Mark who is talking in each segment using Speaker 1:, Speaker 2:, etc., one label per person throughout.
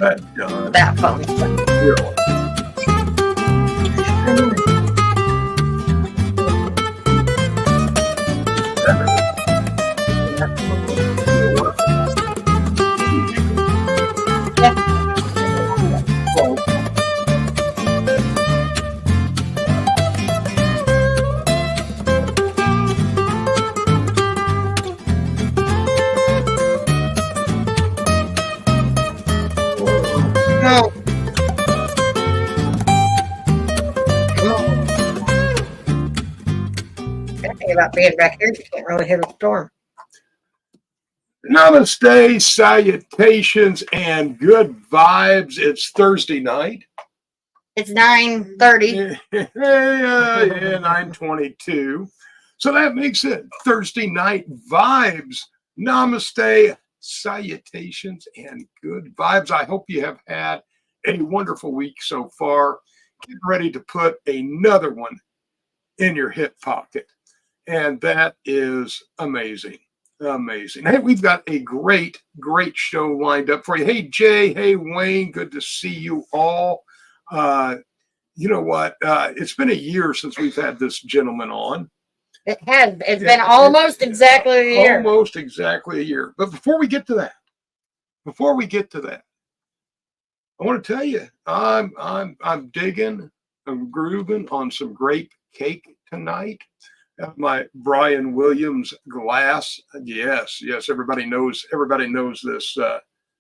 Speaker 1: That's done.
Speaker 2: That phone.
Speaker 1: Really.
Speaker 2: No. Thinking about being back here, you can't really hit a storm.
Speaker 1: Namaste, salutations, and good vibes. It's Thursday night.
Speaker 2: It's 9:30.
Speaker 1: Yeah, 9:22. So that makes it Thursday night vibes. Namaste, salutations, and good vibes. I hope you have had a wonderful week so far. Get ready to put another one in your hip pocket. And that is amazing. Amazing. Hey, we've got a great show lined up for you. Hey, Jay. Hey, Wayne. Good to see you all. You know what? It's been a year since we've had this gentleman on.
Speaker 2: It has. It's been almost exactly a year.
Speaker 1: Almost exactly a year. But before we get to that, I want to tell you, I'm digging, I'm grooving on some grape cake tonight. My Brian Williams glass. Yes. Everybody knows this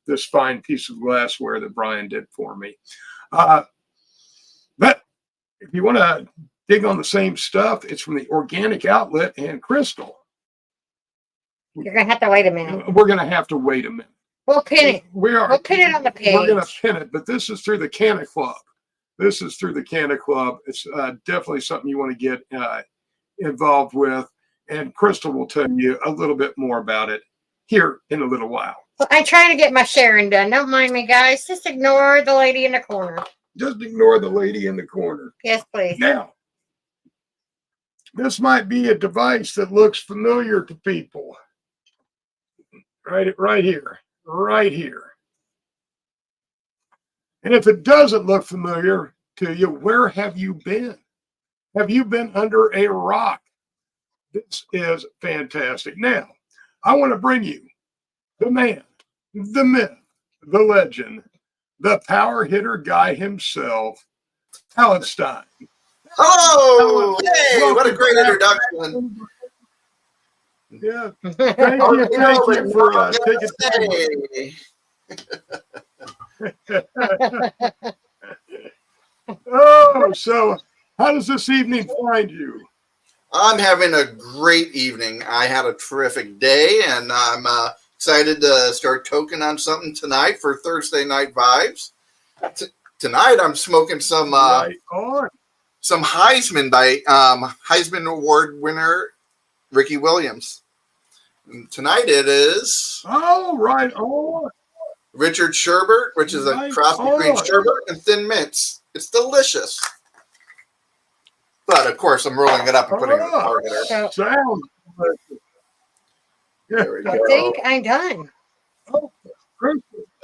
Speaker 1: this fine piece of glassware that Brian did for me. But if you want to dig on the same stuff, it's from the Organic Outlet and Crystal.
Speaker 2: You're gonna have to wait a minute.
Speaker 1: We're gonna have to wait a minute.
Speaker 2: We'll pin it.
Speaker 1: We'll
Speaker 2: pin it on the page.
Speaker 1: We're gonna pin it, but this is through the Canna Club. It's definitely something you want to get involved with, and Crystal will tell you a little bit more about it here in a little while.
Speaker 2: Well, I'm trying to get my sharing done. Don't mind me, guys. Just ignore the lady in the corner.
Speaker 1: Just ignore the lady in the corner.
Speaker 2: Yes, please.
Speaker 1: Now, this might be a device that looks familiar to people. Right here. And if it doesn't look familiar to you, where have you been? Have you been under a rock? This is fantastic. Now, I want to bring you the man, the myth, the legend, the power hitter guy himself, Alan Stein.
Speaker 3: Oh, hey, what a great introduction.
Speaker 1: Yeah. Thank you for taking Oh, so how does this evening find you?
Speaker 3: I'm having a great evening. I had a terrific day, and I'm excited to start toking on something tonight for Thursday night vibes. Tonight, I'm smoking some Heisman by Heisman Award winner Ricky Williams. And tonight it is Richard Sherbert, which is a cross between sherbet and thin mints. It's delicious. But of course, I'm rolling it up and putting it in the PowerHitter.
Speaker 1: Sounds
Speaker 3: There we go.
Speaker 2: I think I'm done.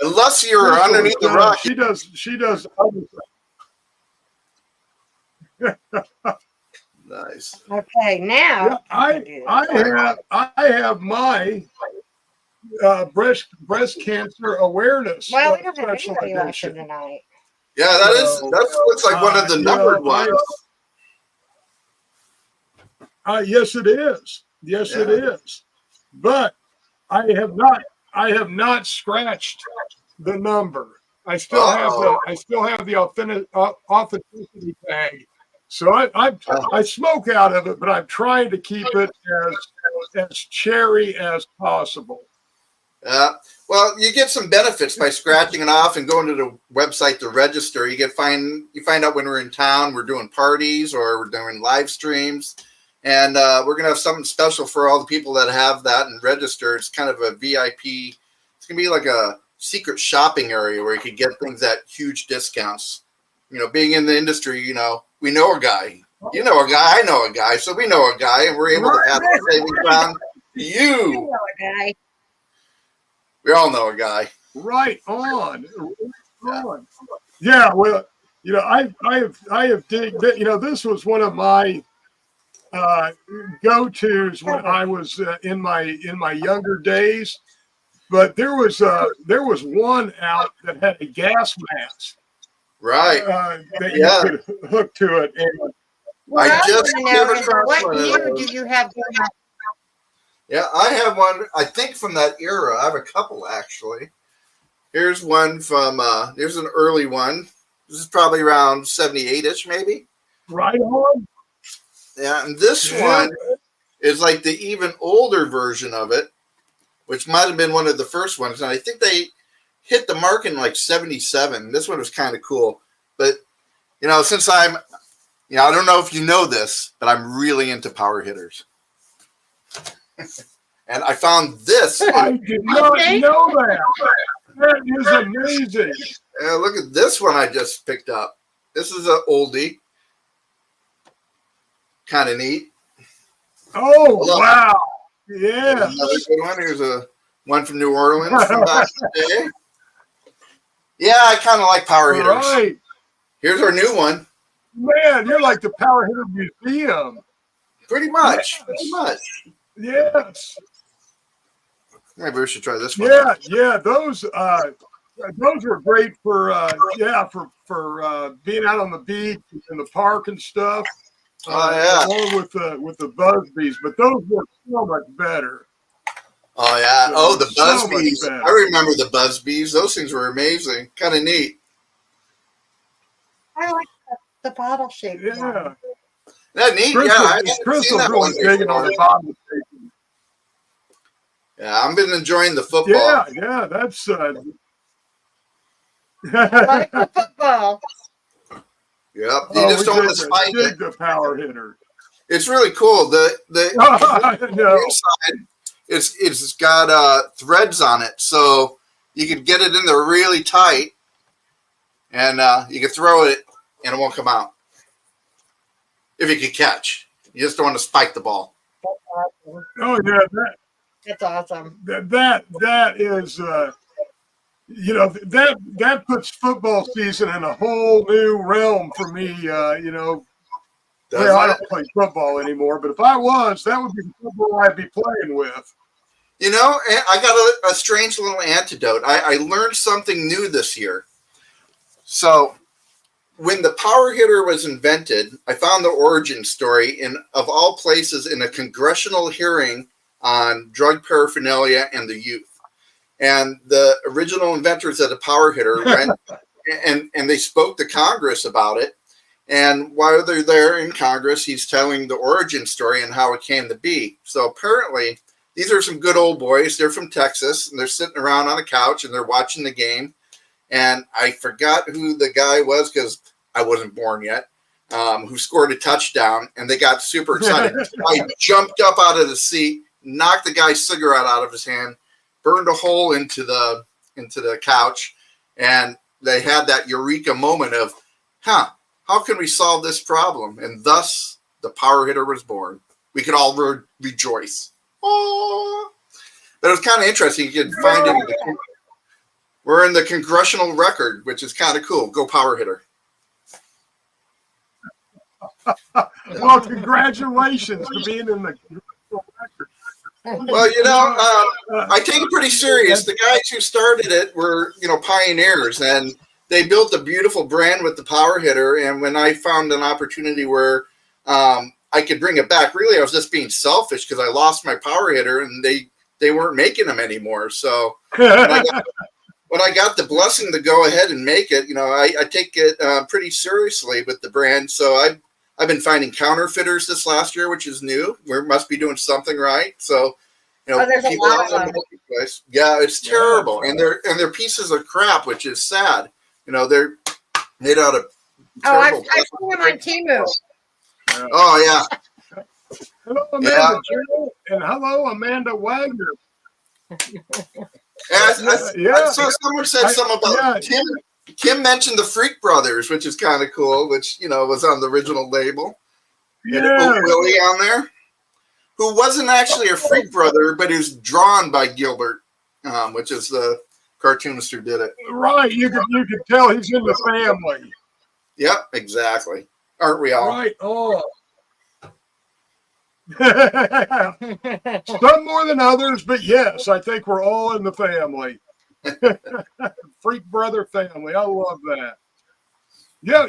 Speaker 3: Unless you're underneath the rock.
Speaker 1: She does other things.
Speaker 3: Nice.
Speaker 2: Okay, now
Speaker 1: I have my breast cancer awareness.
Speaker 2: well, we don't have
Speaker 1: special
Speaker 2: anybody
Speaker 1: edition.
Speaker 2: watching tonight.
Speaker 3: Yeah, that looks like one of the numbered ones.
Speaker 1: Yes, it is. Yes, it is. But I have not scratched the number. I still have the authenticity tag. So I smoke out of it, but I'm trying to keep it as cherry as possible.
Speaker 3: Yeah. Well, you get some benefits by scratching it off and going to the website to register. You find out when we're in town, we're doing parties or we're doing live streams. And we're going to have something special for all the people that have that and register. It's kind of a VIP. It's going to be like a secret shopping area where you can get things at huge discounts. You know, being in the industry, you know, we know a guy. You know a guy. I know a guy. So we know a guy. And we're able to pass the savings on to you.
Speaker 2: You know a guy.
Speaker 3: We all know a guy.
Speaker 1: Right on. on. Yeah, well, I have digged. This was one of my go-tos when I was in my younger days. But there was one out that had a gas mask,
Speaker 3: Right.
Speaker 1: that
Speaker 3: Yeah.
Speaker 1: you could hook to it. And
Speaker 2: What
Speaker 3: I
Speaker 2: I
Speaker 3: just
Speaker 2: want to
Speaker 3: came
Speaker 2: know is
Speaker 3: across
Speaker 2: what
Speaker 3: one of
Speaker 2: year
Speaker 3: those.
Speaker 2: do you have?
Speaker 3: Yeah, I have one, I think, from that era. I have a couple, actually. Here's one from, here's an early one. This is probably around 78-ish, maybe.
Speaker 1: right on.
Speaker 3: Yeah, and this
Speaker 1: Yeah.
Speaker 3: one is like the even older version of it, which might have been one of the first ones. And I think they hit the mark in like 77. This one was kind of cool. But, since I'm, I don't know if you know this, but I'm really into power hitters. And I found this.
Speaker 1: I did not know that. That is amazing.
Speaker 3: Look at this one I just picked up. This is an oldie. Kind of neat.
Speaker 1: Oh, wow. Yeah.
Speaker 3: Another good one. Here's a one from New Orleans from back in the day. Yeah, I kind of like power hitters.
Speaker 1: Right.
Speaker 3: Here's our new one.
Speaker 1: Man, you're like the Power Hitter Museum.
Speaker 3: Pretty much.
Speaker 1: Yes.
Speaker 3: Pretty much.
Speaker 1: Yes.
Speaker 3: Maybe we should try this one.
Speaker 1: Yeah. Those were great for being out on the beach in the park and stuff. Along with the Busbies, but those were so much better.
Speaker 3: Oh yeah. Oh, the
Speaker 1: So much
Speaker 3: Busbies.
Speaker 1: better.
Speaker 3: I remember the Busbies. Those things were amazing. Kind of neat.
Speaker 2: I like the bottle shape.
Speaker 1: Yeah.
Speaker 3: That neat.
Speaker 1: Crystal's really digging on the bottom station.
Speaker 3: Yeah, I've been enjoying the football.
Speaker 1: Yeah, that's
Speaker 2: I like the football.
Speaker 3: Yep. You just don't want to spike it.
Speaker 1: The power hitter.
Speaker 3: It's really cool. The inside it's got threads on it, so you could get it in there really tight, and you can throw it and it won't come out. If you can catch, you just don't want to spike the ball.
Speaker 1: Oh yeah,
Speaker 2: That's awesome.
Speaker 1: that is that puts football season in a whole new realm for me. I don't play football anymore, but if I was, that would be the football I'd be playing with.
Speaker 3: I got a strange little antidote. I learned something new this year. So when the power hitter was invented, I found the origin story of all places, in a congressional hearing on drug paraphernalia and the youth. And the original inventors of the power hitter went and they spoke to Congress about it. And while they're there in Congress, he's telling the origin story and how it came to be. So apparently, these are some good old boys. They're from Texas, and they're sitting around on a couch, and they're watching the game. And I forgot who the guy was because I wasn't born yet, who scored a touchdown, and they got super excited. I jumped up out of the seat, knocked the guy's cigarette out of his hand, burned a hole into the couch, and they had that eureka moment of, how can we solve this problem? And thus, the power hitter was born. We could all rejoice. Oh. But it was kind of interesting. You could find it. We're in the congressional record, which is kind of cool. Go power hitter.
Speaker 1: Well, congratulations for being in the congressional record.
Speaker 3: Well, I take it pretty serious. The guys who started it were, pioneers, and they built a beautiful brand with the power hitter. And when I found an opportunity where I could bring it back, really, I was just being selfish because I lost my power hitter and they weren't making them anymore. So when I got the blessing to go ahead and make it, I take it pretty seriously with the brand. So I've been finding counterfeiters this last year, which is new. We must be doing something right. So,
Speaker 2: there's
Speaker 3: people
Speaker 2: a lot
Speaker 3: out in the marketplace. Yeah, it's terrible, and they're pieces of crap, which is sad. They're made out of.
Speaker 2: I've seen them on Temu.
Speaker 3: Oh yeah.
Speaker 1: Hello, Amanda Joe, and hello, Amanda Wagner.
Speaker 3: I saw someone said something about Kim mentioned the Freak Brothers, which is kind of cool, which, was on the original label.
Speaker 1: Yeah.
Speaker 3: And Oak Willie on there, who wasn't actually a Freak Brother, but he was drawn by Gilbert, which is the cartoonist who did it.
Speaker 1: Right. You could tell he's in the family.
Speaker 3: Yep, exactly. Aren't we all?
Speaker 1: Right. Oh. Some more than others, but yes, I think we're all in the family. Freak brother family. I love that. Yeah,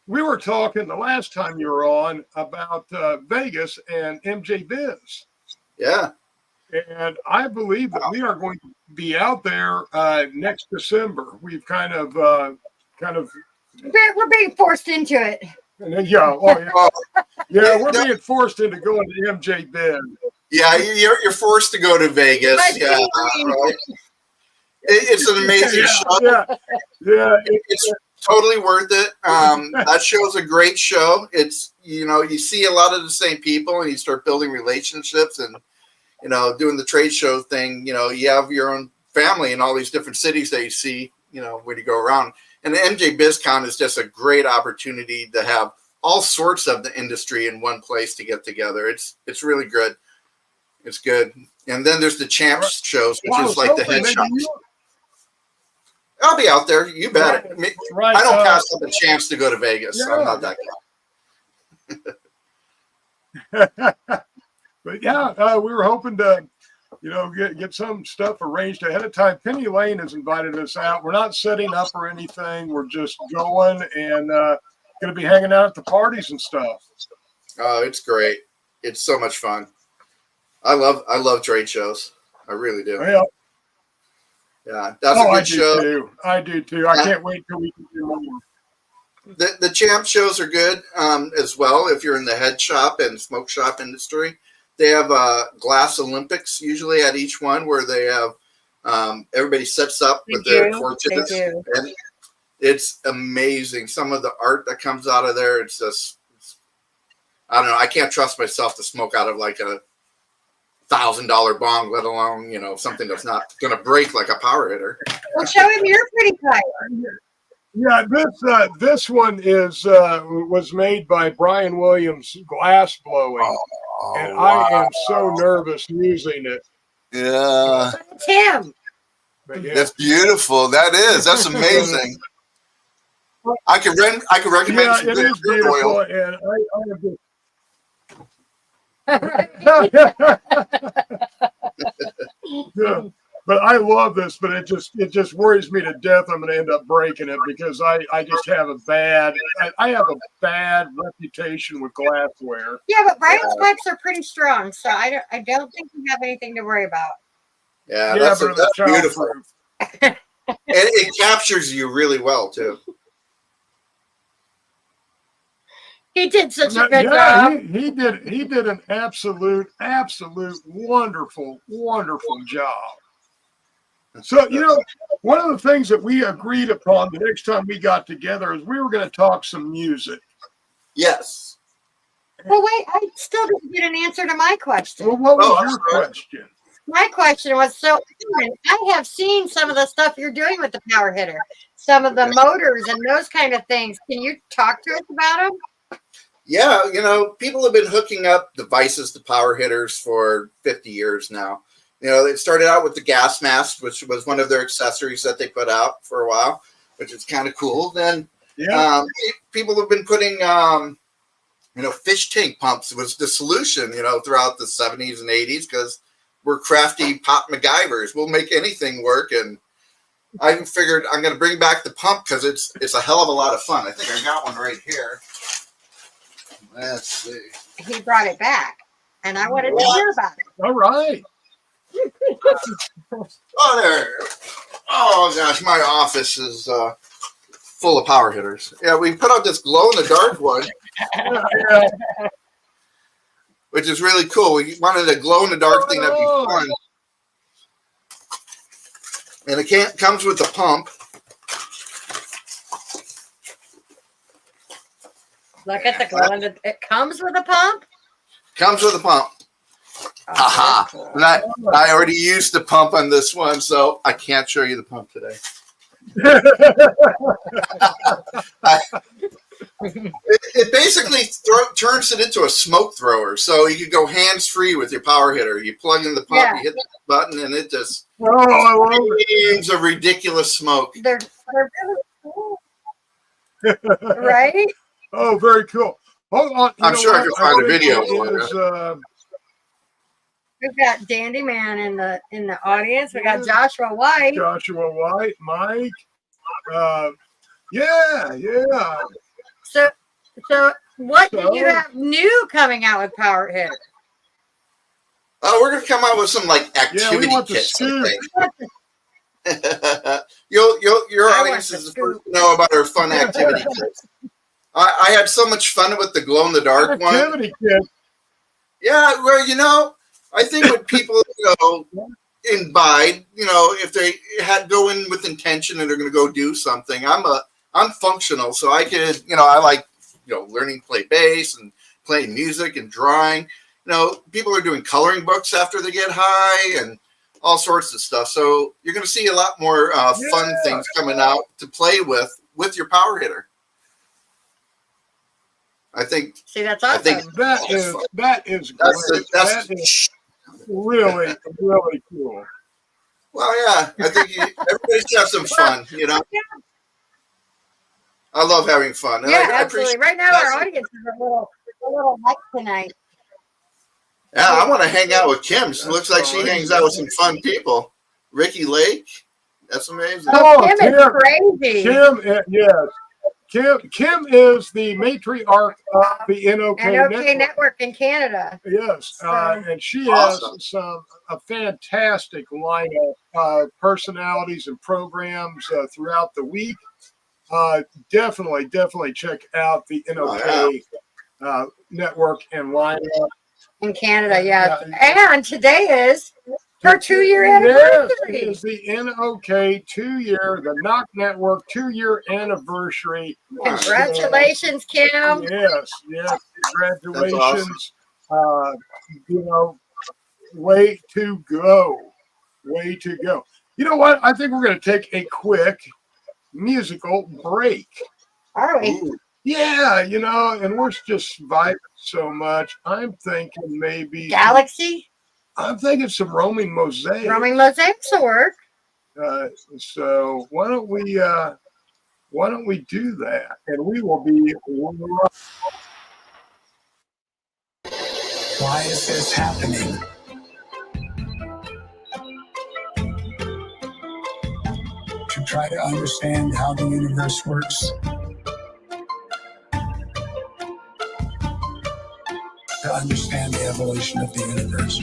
Speaker 1: we were talking the last time you were on about Vegas and MJ Biz.
Speaker 3: Yeah.
Speaker 1: And I believe that we are going to be out there next December. We've kind of
Speaker 2: We're being forced into it.
Speaker 1: yeah, we're being forced into going to MJ Biz.
Speaker 3: Yeah, you're forced to go to Vegas. Yeah, right. It's an amazing show.
Speaker 1: Yeah,
Speaker 3: it's totally worth it. That show's a great show. It's you see a lot of the same people, and you start building relationships, and doing the trade show thing. You have your own family in all these different cities that you see. When you go around, and the MJ BizCon is just a great opportunity to have all sorts of the industry in one place to get together. It's really good. It's good. And then there's the champs shows, which is like the head shops. I'll be out there. You bet.
Speaker 1: Right.
Speaker 3: I don't pass up a chance to go to Vegas.
Speaker 1: Yeah.
Speaker 3: So I'm not that guy.
Speaker 1: But yeah, we were hoping to, get some stuff arranged ahead of time. Penny Lane has invited us out. We're not setting up or anything. We're just going and going to be hanging out at the parties and stuff.
Speaker 3: Oh, it's great. It's so much fun. I love trade shows. I really do.
Speaker 1: Well,
Speaker 3: yeah, that's a good show.
Speaker 1: I do too. I can't wait till we can do more.
Speaker 3: The champ shows are good as well. If you're in the head shop and smoke shop industry, they have glass Olympics usually at each one where they have everybody sets up with their torches, and it's amazing. Some of the art that comes out of there, it's just I don't know. I can't trust myself to smoke out of like a $1,000 bong, let alone something that's not going to break like a PowerHitter.
Speaker 2: Well, show him your pretty pipe.
Speaker 1: Yeah, this one was made by Brian Williams Glass Blowing, and wow. I am so nervous using it.
Speaker 4: Yeah,
Speaker 2: it's him.
Speaker 1: Yeah.
Speaker 4: That's beautiful. That's amazing. I could recommend some good crude oil.
Speaker 1: And I am just. Yeah. But I love this, but it just worries me to death. I'm going to end up breaking it because I just have a bad reputation with glassware.
Speaker 2: Yeah, but Brian's pipes are pretty strong, so I don't think you have anything to worry about.
Speaker 3: Yeah, that's beautiful. And it captures you really well too.
Speaker 2: He did such a good job.
Speaker 1: He did an absolute wonderful job. So, one of the things that we agreed upon the next time we got together is we were going to talk some music.
Speaker 3: Yes.
Speaker 2: Well, wait, I still didn't get an answer to my question.
Speaker 1: Well, what was your question?
Speaker 2: My question was, I have seen some of the stuff you're doing with the PowerHitter, some of the motors and those kind of things. Can you talk to us about them?
Speaker 3: Yeah, people have been hooking up devices to PowerHitters for 50 years now. It started out with the gas mask, which was one of their accessories that they put out for a while, which is kind of cool. Then people have been putting, fish tank pumps was the solution, throughout the 70s and 80s because we're crafty pop MacGyvers. We'll make anything work. And I figured I'm going to bring back the pump because it's a hell of a lot of fun. I think I got one right here. Let's see.
Speaker 2: He brought it back, and I wanted to hear about it.
Speaker 1: All right.
Speaker 3: Oh, there. Oh, gosh, my office is full of PowerHitters. Yeah, we put out this glow-in-the-dark one, which is really cool. We wanted a glow-in-the-dark thing that'd be fun. And it comes with the pump.
Speaker 2: Look at the glow. It comes with a pump?
Speaker 3: Comes with a pump.
Speaker 4: Haha.
Speaker 2: Cool.
Speaker 3: And I already used the pump on this one, so I can't show you the pump today. It basically turns it into a smoke thrower. So you can go hands-free with your power hitter. You plug in the pump,
Speaker 2: Yeah.
Speaker 3: you hit the button, and it just
Speaker 1: Oh, I love it.
Speaker 3: screams of ridiculous smoke.
Speaker 2: They're really cool, right?
Speaker 1: Oh, very cool. Hold on.
Speaker 3: I'm sure I can find a video
Speaker 1: It
Speaker 3: for
Speaker 1: is,
Speaker 2: We've got Dandy Man in the audience. We got Joshua White.
Speaker 1: Joshua White, Mike. Yeah.
Speaker 2: So what do you have new coming out with PowerHitter?
Speaker 3: Oh, we're gonna come out with some like activity
Speaker 1: want the
Speaker 3: kits.
Speaker 1: scoop.
Speaker 3: I think. Your
Speaker 2: I
Speaker 3: audience
Speaker 2: want
Speaker 3: is
Speaker 2: the
Speaker 3: the first to know about our fun activity kits. I had so much fun with the glow in the dark one.
Speaker 1: Activity kit.
Speaker 3: Yeah, well, I think when people imbibe, if they go in with intention and they're going to go do something, I'm functional, so I could, I like, learning to play bass and playing music and drawing. People are doing coloring books after they get high and all sorts of stuff. So you're going to see a lot more fun things coming out to play with your power hitter. I think.
Speaker 2: See, that's awesome.
Speaker 3: I think
Speaker 1: That is great. That is really, really cool.
Speaker 3: Well, yeah, I think everybody should have some fun, I love having fun.
Speaker 2: Yeah,
Speaker 3: I
Speaker 2: absolutely. Right now, our audience is a little light tonight.
Speaker 3: Yeah, I want to hang out with Kim. She looks like she hangs out with some fun people. Ricky Lake, that's amazing.
Speaker 2: Oh, Kim is crazy.
Speaker 1: Kim is the matriarch of the NOK
Speaker 2: Network in Canada.
Speaker 1: Yes, and she has a fantastic lineup of personalities and programs throughout the week. Definitely check out the NOK network and lineup.
Speaker 2: In Canada, yes. And today is her 2-year anniversary.
Speaker 1: Yes, it's the NOK 2-year, the Knock Network 2-year anniversary.
Speaker 2: Congratulations, Kim.
Speaker 1: Yes, congratulations. Way to go. You know what? I think we're going to take a quick musical break.
Speaker 2: Are we?
Speaker 3: Ooh.
Speaker 1: Yeah, and we're just vibing so much. I'm thinking maybe
Speaker 2: Galaxy?
Speaker 1: I'm thinking some Roaming Mosaic.
Speaker 2: Roaming Mosaics will work.
Speaker 1: So why don't we do that? And we will be.
Speaker 5: Why is this happening? To try to understand how the universe works. To understand the evolution of the universe.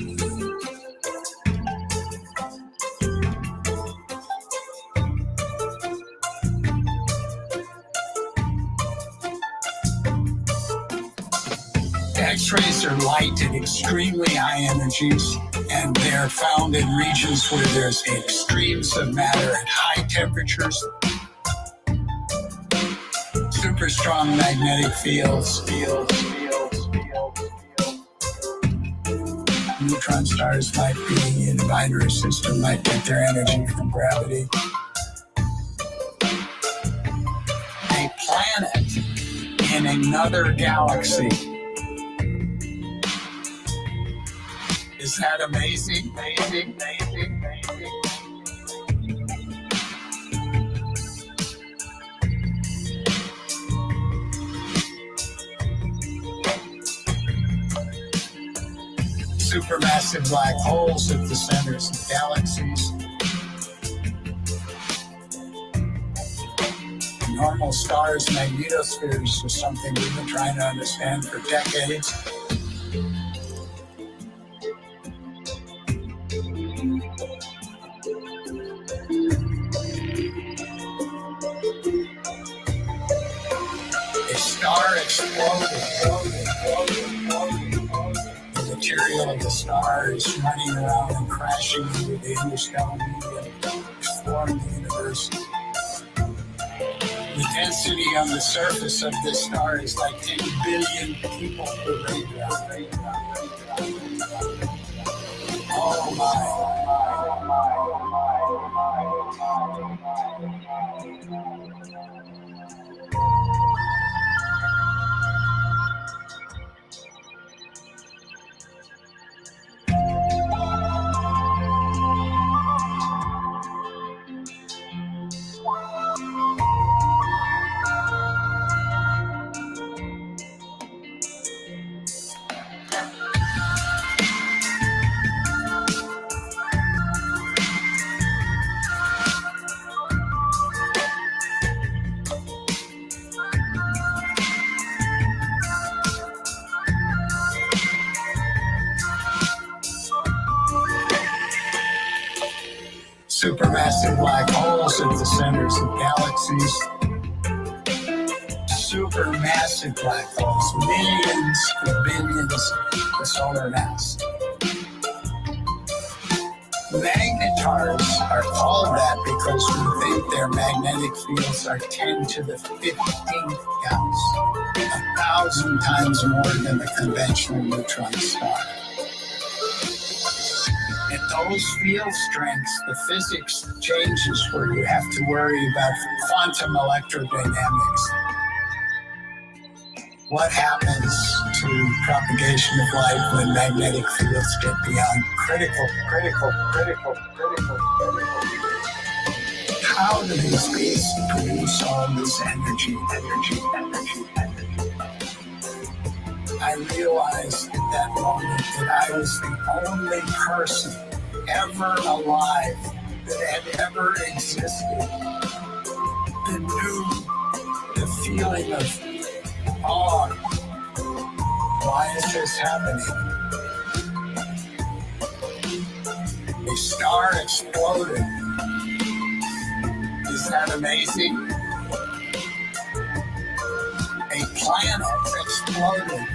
Speaker 5: X-rays are light at extremely high energies, and they're found in regions where there's extremes of matter at high temperatures, super strong magnetic fields. Neutron stars might be in a binary system, might get their energy from gravity. A planet in another galaxy. Is that amazing? Supermassive black holes at the centers of galaxies. Normal stars, magnetospheres, is something we've been trying to understand for decades. A star exploded. The material of the star is running around and crashing into the interstellar medium, exploring the universe. The density on the surface of this star is like 10 billion people per radion. Oh my. Supermassive black holes at the centers of galaxies. Supermassive black holes, millions of billions of solar mass. Magnetars are called that because we think their magnetic fields are 10 to the 15th counts, 1,000 times more than the conventional neutron star. At those field strengths, the physics changes where you have to worry about quantum electrodynamics. What happens to propagation of light when magnetic fields get beyond critical? How do these beasts produce all this energy? I realized at that moment that I was the only person ever alive that had ever existed that knew the feeling of awe. Why is this happening? A star exploded. Is that amazing? A planet exploded.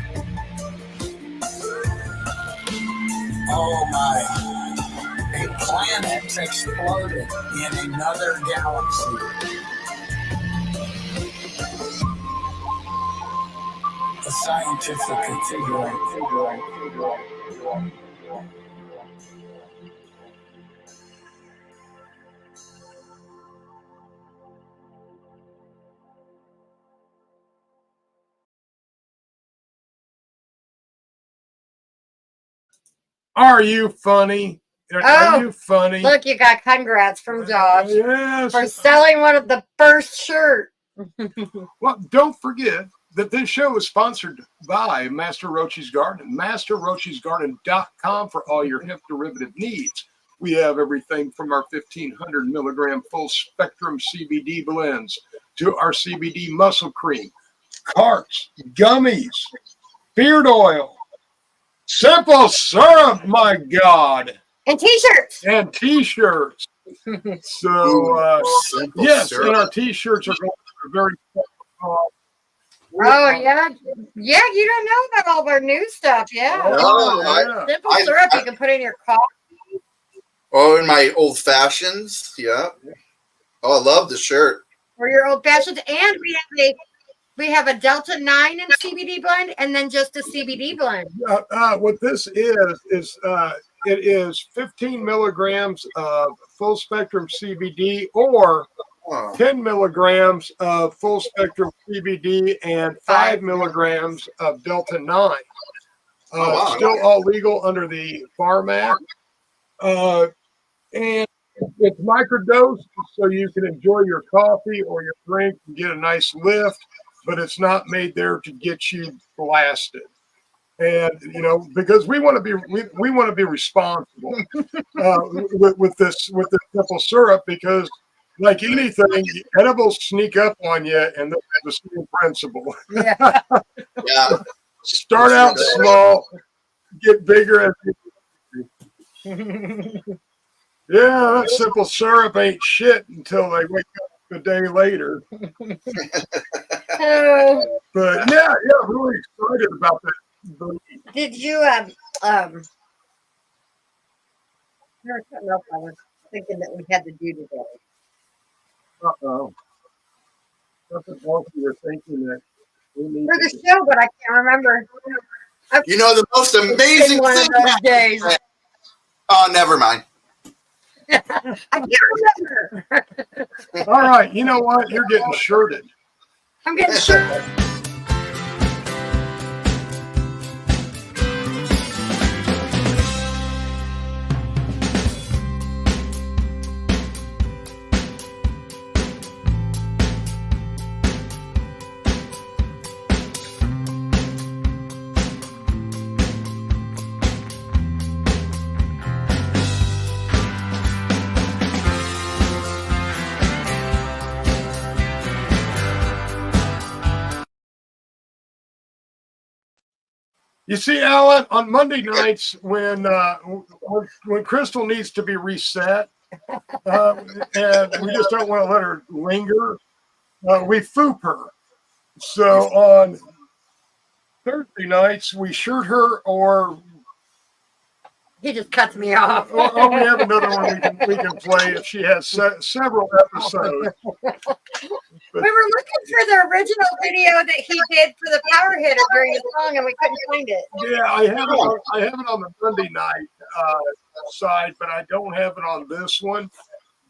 Speaker 5: Oh my. A planet exploded in another galaxy. A scientific configuration.
Speaker 1: Are you funny? Are you funny?
Speaker 2: Look, you got congrats from Josh
Speaker 1: Yes.
Speaker 2: for selling one of the first shirt.
Speaker 1: Well, don't forget that this show is sponsored by Master Rochi's Garden. MasterRochi'sGarden.com for all your hemp derivative needs. We have everything from our 1,500 milligram full spectrum CBD blends to our CBD muscle cream, carts, gummies, beard oil, simple syrup, my God,
Speaker 2: And t-shirts.
Speaker 1: and t-shirts. So,
Speaker 3: Simple
Speaker 1: yes,
Speaker 3: syrup.
Speaker 1: and our t-shirts are very
Speaker 2: Oh, yeah. Yeah, you don't know about all of our new stuff. Yeah.
Speaker 3: Oh,
Speaker 1: yeah.
Speaker 2: Simple syrup you can put in your coffee.
Speaker 3: Oh, in my old fashions. Yeah. Oh, I love the shirt.
Speaker 2: For your old fashions. And we have a Delta 9 and CBD blend, and then just a CBD blend.
Speaker 1: What this is it is 15 milligrams of full spectrum CBD or
Speaker 3: Oh.
Speaker 1: 10 milligrams of full spectrum CBD and 5 milligrams of Delta 9.
Speaker 3: wow.
Speaker 1: Still all legal under the Farm Act. And it's microdosed, so you can enjoy your coffee or your drink and get a nice lift, but it's not made there to get you blasted. And because we want to be responsible with this simple syrup, because like anything, edibles sneak up on you, and that's the same principle.
Speaker 2: Yeah.
Speaker 3: Yeah.
Speaker 1: Start out small, get bigger as you. Yeah, that simple syrup ain't shit until they wake up a day later.
Speaker 2: Oh.
Speaker 1: But yeah, really excited about that.
Speaker 2: Did you there was something else I was thinking that we had to do today.
Speaker 1: Uh-oh. Something else you were thinking that we need
Speaker 2: For
Speaker 1: to
Speaker 2: the show, but I can't remember.
Speaker 3: You know, the most
Speaker 2: It's
Speaker 3: amazing
Speaker 2: been one
Speaker 3: thing.
Speaker 2: of those days.
Speaker 3: Oh, never mind.
Speaker 2: I can't remember.
Speaker 1: All right, you know what? You're getting shirted.
Speaker 2: I'm getting sure.
Speaker 1: You see, Alan, on Monday nights when Crystal needs to be reset, and we just don't want to let her linger. We foop her. So on Thursday nights, we shirt her, or
Speaker 2: He just cuts me off.
Speaker 1: or we have another one we can play if she has several episodes.
Speaker 2: We were looking for the original video that he did for the PowerHitter during the song, and we couldn't find it.
Speaker 1: Yeah, I have it on the Monday night side, but I don't have it on this one.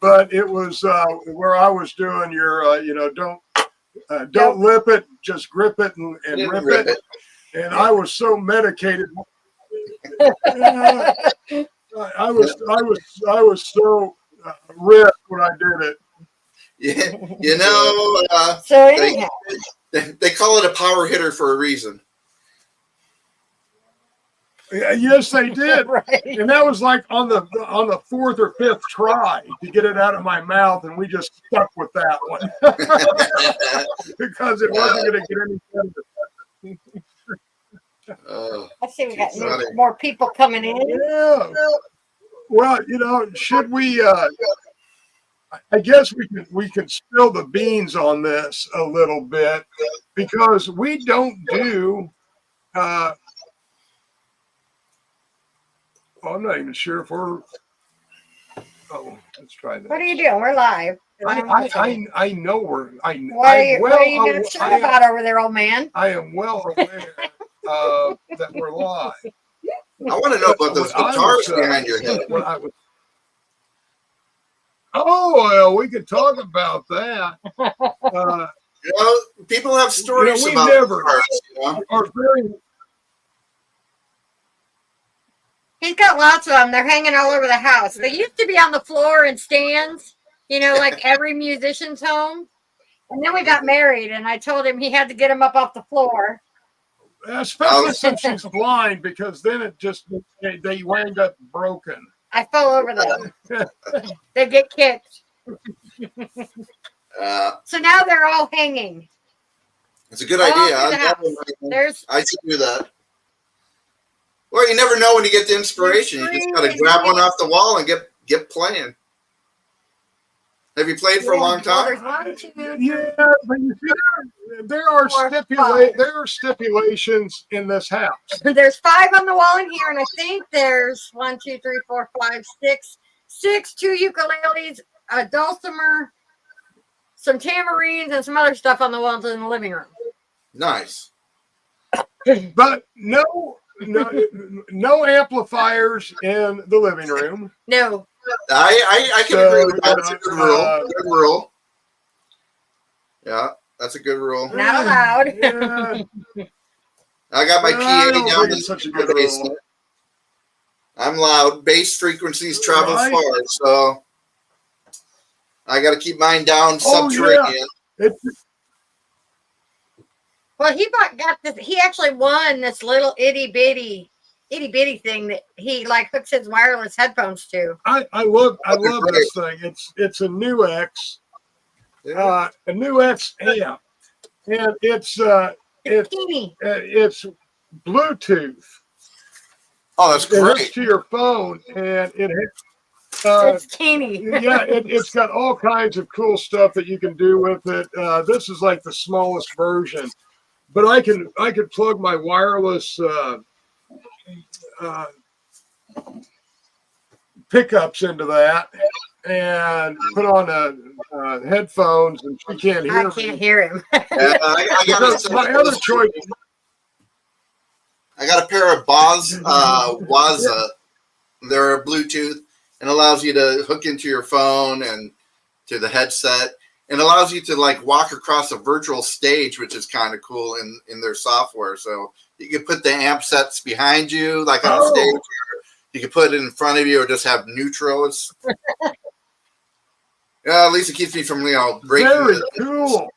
Speaker 1: But it was where I was doing your, don't lip it, just grip it and rip it. And I was so medicated. I was so ripped when I did it.
Speaker 3: Yeah,
Speaker 2: So anyhow,
Speaker 3: they call it a power hitter for a reason.
Speaker 1: Yes, they did.
Speaker 2: right.
Speaker 1: And that was like on the fourth or fifth try to get it out of my mouth, and we just stuck with that one because it wasn't going to get any better.
Speaker 2: I see we got more people coming in.
Speaker 1: Yeah. Well, should we? I guess we can spill the beans on this a little bit because we don't do. I'm not even sure if we're. Oh, let's try that.
Speaker 2: What are you doing? We're live.
Speaker 1: I know we're.
Speaker 2: What are you not sure about over there, old man?
Speaker 1: I am well aware that we're live.
Speaker 3: I want to know about those guitars behind your head.
Speaker 1: Oh, well, we could talk about that.
Speaker 3: People have stories
Speaker 1: we
Speaker 3: about
Speaker 1: never
Speaker 3: guitars,
Speaker 1: are very.
Speaker 2: He's got lots of them. They're hanging all over the house. They used to be on the floor in stands, like every musician's home. And then we got married, and I told him he had to get them up off the floor.
Speaker 1: Especially since she's blind, because then they wind up broken.
Speaker 2: I fell over them. They get kicked. So now they're all hanging.
Speaker 3: It's a good idea. I should do that. Well, you never know when you get the inspiration. You just got to grab one off the wall and get playing. Have you played for a long time?
Speaker 1: Yeah, but you see, there are stipulations in this house.
Speaker 2: There's 5 on the wall in here, and I think there's 1, 2, 3, 4, 5, 6, 2 ukuleles, a dulcimer, some tamarines, and some other stuff on the walls in the living room.
Speaker 3: Nice.
Speaker 1: But no amplifiers in the living room.
Speaker 2: No.
Speaker 3: I can agree with that. That's a good rule. Good rule. Yeah, that's a good rule.
Speaker 2: Not allowed.
Speaker 1: Yeah.
Speaker 3: I got my PA down in
Speaker 1: such a good
Speaker 3: basement.
Speaker 1: rule.
Speaker 3: I'm loud. Bass frequencies travel far, so I got to keep mine down subterranean.
Speaker 1: Yeah.
Speaker 2: Well, got this. He actually won this little itty bitty thing that he hooks his wireless headphones to.
Speaker 1: I love this thing. It's a new X, a new X amp, and it's Bluetooth.
Speaker 3: Oh, that's
Speaker 1: It hooks
Speaker 3: great.
Speaker 1: to your phone, and
Speaker 2: it's teeny.
Speaker 1: Yeah, it's got all kinds of cool stuff that you can do with it. This is like the smallest version, but I could plug my wireless pickups into that and put on headphones, and she can't hear.
Speaker 2: I can't hear him.
Speaker 3: I got
Speaker 1: my other choice.
Speaker 3: I got a pair of Waza. They're Bluetooth and allows you to hook into your phone and to the headset, and allows you to walk across a virtual stage, which is kind of cool in their software. So you can put the amp sets behind you, on stage. Or you can put it in front of you, or just have neutral. At least it keeps me from breaking.
Speaker 1: Very cool.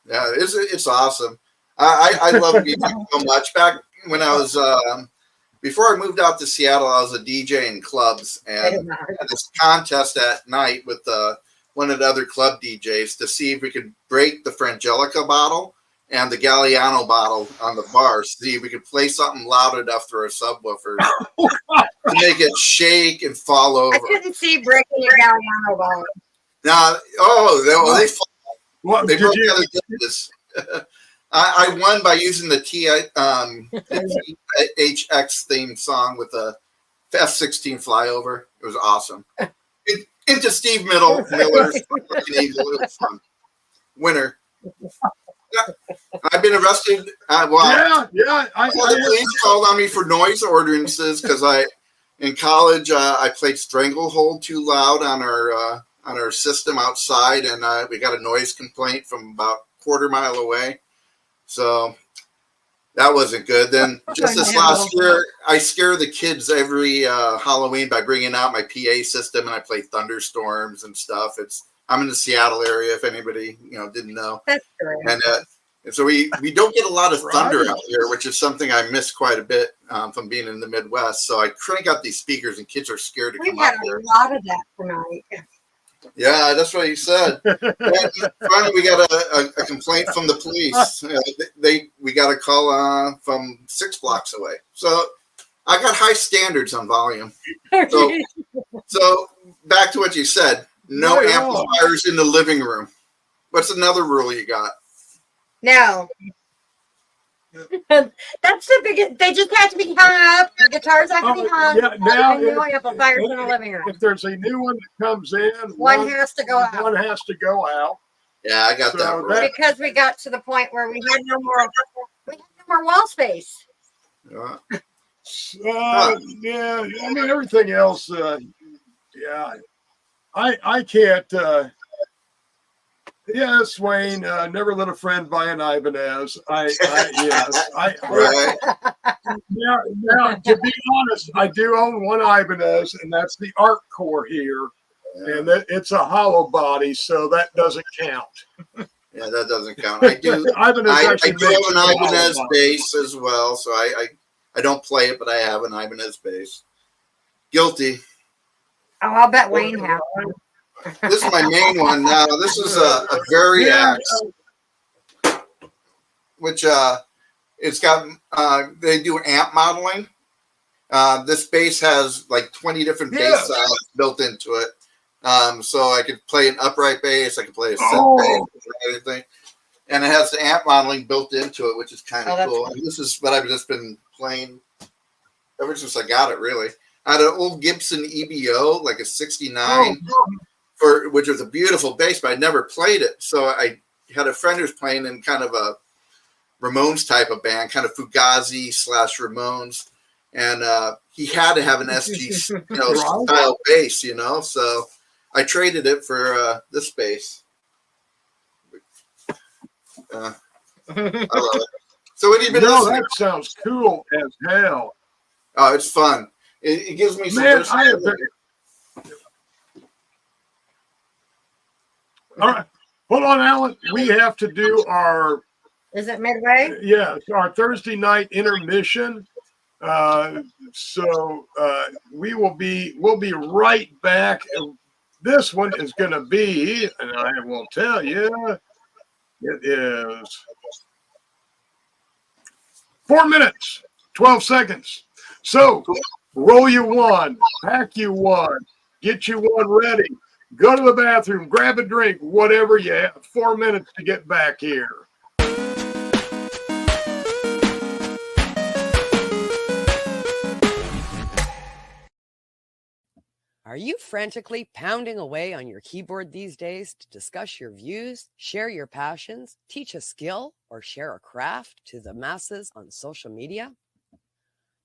Speaker 3: Yeah, it's awesome. I love music so much. Back when I was before I moved out to Seattle, I was a DJ in clubs, and had this contest at night with one of the other club DJs to see if we could break the Frangelica bottle and the Galliano bottle on the bar. See, we could play something loud enough through our subwoofers to make it shake and fall over.
Speaker 2: I couldn't see breaking a Galliano bottle.
Speaker 3: Now, they broke the other dishes. I won by using the THX theme song with a F-16 flyover. It was awesome. Into Steve Miller's Eagle. It was fun. Winner. I've been arrested. The police called on me for noise ordinances because in college I played Stranglehold too loud on our system outside, and we got a noise complaint from about a quarter mile away. So that wasn't good. Then just this last year, I scare the kids every Halloween by bringing out my PA system, and I play thunderstorms and stuff. I'm in the Seattle area, if anybody didn't know.
Speaker 2: That's great.
Speaker 3: And so we don't get a lot of thunder out here, which is something I miss quite a bit from being in the Midwest. So I crank out these speakers, and kids are scared to come out here.
Speaker 2: We had a lot of that tonight.
Speaker 3: Yeah, that's what he said. And finally, we got a complaint from the police. We got a call from 6 blocks away. So I got high standards on volume. So back to what you said. No amplifiers in the living room. What's another rule you got?
Speaker 2: No. That's the biggest. They just have to be hung up. The guitars have to be hung.
Speaker 1: Yeah, now
Speaker 2: no amplifiers in the living room.
Speaker 1: If there's a new one that comes in,
Speaker 2: one has to go out.
Speaker 1: One has to go out.
Speaker 3: Yeah, I got that right.
Speaker 2: Because we got to the point where we had no more wall space.
Speaker 1: Yeah, I mean everything else. I can't. Yes, Wayne. Never let a friend buy an Ibanez.
Speaker 3: Right.
Speaker 1: Now, to be honest, I do own one Ibanez, and that's the Art Core here, and it's a hollow body, so that doesn't count.
Speaker 3: Yeah, that doesn't count. I do. I do have an Ibanez bass as well, so I don't play it, but I have an Ibanez bass. Guilty.
Speaker 2: Oh, I'll bet Wayne has one.
Speaker 3: This is my main one now. This is a Variax, which it's got. They do amp modeling. This bass has like 20 different bass sounds built into it. So I could play an upright bass. I could play a set bass, anything, and it has the amp modeling built into it, which is kind of cool. And this is what I've just been playing ever since I got it. Really, I had an old Gibson EBO, like a '69. Which was a beautiful bass, but I never played it. So I had a friend who's playing in kind of a Ramones type of band, kind of Fugazi / Ramones, and he had to have an SG style bass, So I traded it for this bass. I love it. So what have you been listening?
Speaker 1: That sounds cool as hell.
Speaker 3: Oh, it's fun. It gives me some.
Speaker 1: All right, hold on, Alan. We have to do our.
Speaker 2: Is it midway?
Speaker 1: Yeah, our Thursday night intermission. So we'll be right back. This one is going to be, and I will tell you, it is 4 minutes, 12 seconds. So roll you one, pack you one, get you one ready. Go to the bathroom, grab a drink, whatever you have. 4 minutes to get back here.
Speaker 6: Are you frantically pounding away on your keyboard these days to discuss your views, share your passions, teach a skill, or share a craft to the masses on social media?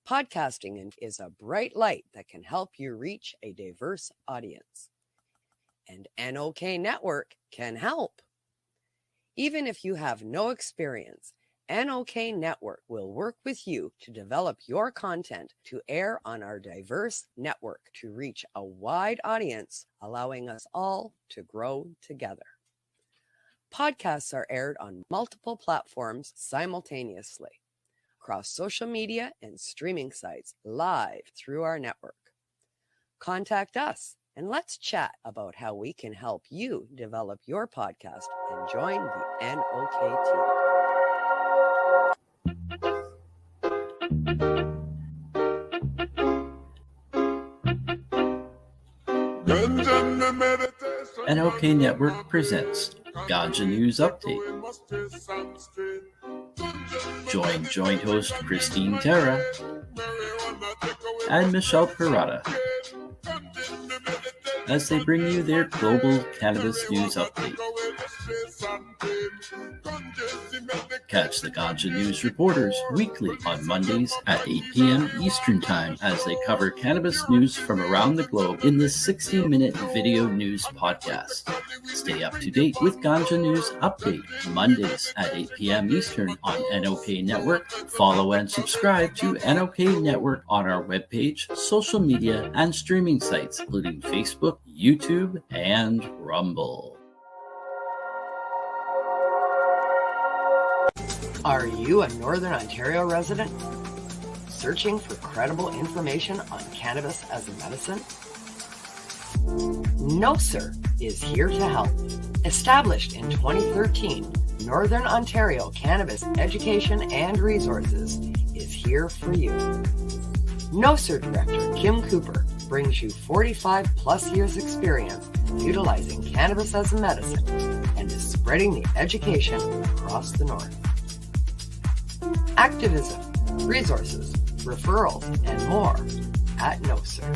Speaker 6: Podcasting is a bright light that can help you reach a diverse audience. And NOK Network can help. Even if you have no experience, NOK Network will work with you to develop your content to air on our diverse network to reach a wide audience, allowing us all to grow together. Podcasts are aired on multiple platforms simultaneously, across social media and streaming sites live through our network. Contact us and let's chat about how we can help you develop your podcast and join the NOK team.
Speaker 7: NOK Network presents Ganja News Update. Join joint host Christine Terra and Michelle Perrata as they bring you their global cannabis news update. Catch the Ganja News Reporters weekly on Mondays at 8 p.m. Eastern Time as they cover cannabis news from around the globe in this 60-minute video news podcast. Stay up to date with Ganja News Update Mondays at 8 p.m. Eastern on NOK Network. Follow and subscribe to NOK Network on our webpage, social media, and streaming sites, including Facebook, YouTube, and Rumble.
Speaker 6: Are you a Northern Ontario resident searching for credible information on cannabis as a medicine? No Sir is here to help. Established in 2013, Northern Ontario Cannabis Education and Resources is here for you. No Sir Director Kim Cooper brings you 45 plus years experience utilizing cannabis as a medicine and is spreading the education across the North. Activism, resources, referrals, and more at No Sir.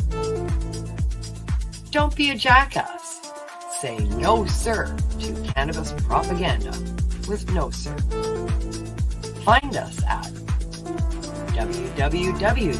Speaker 6: Don't be a jackass. Say no sir to cannabis propaganda with No Sir. Find us at www.nocer.ca.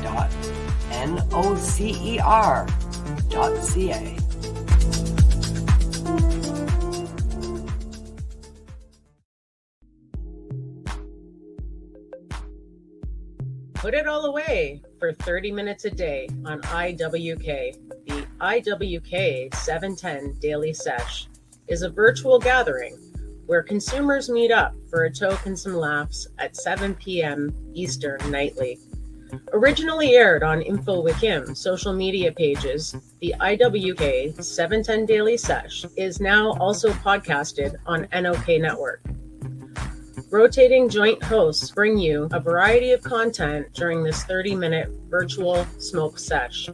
Speaker 8: Put it all away for 30 minutes a day on IWK. The IWK 710 Daily Sesh is a virtual gathering where consumers meet up for a toke and some laughs at 7 p.m. Eastern nightly. Originally aired on Info with Kim social media pages, the IWK 710 Daily Sesh is now also podcasted on NOK Network. Rotating joint hosts bring you a variety of content during this 30-minute virtual smoke sesh.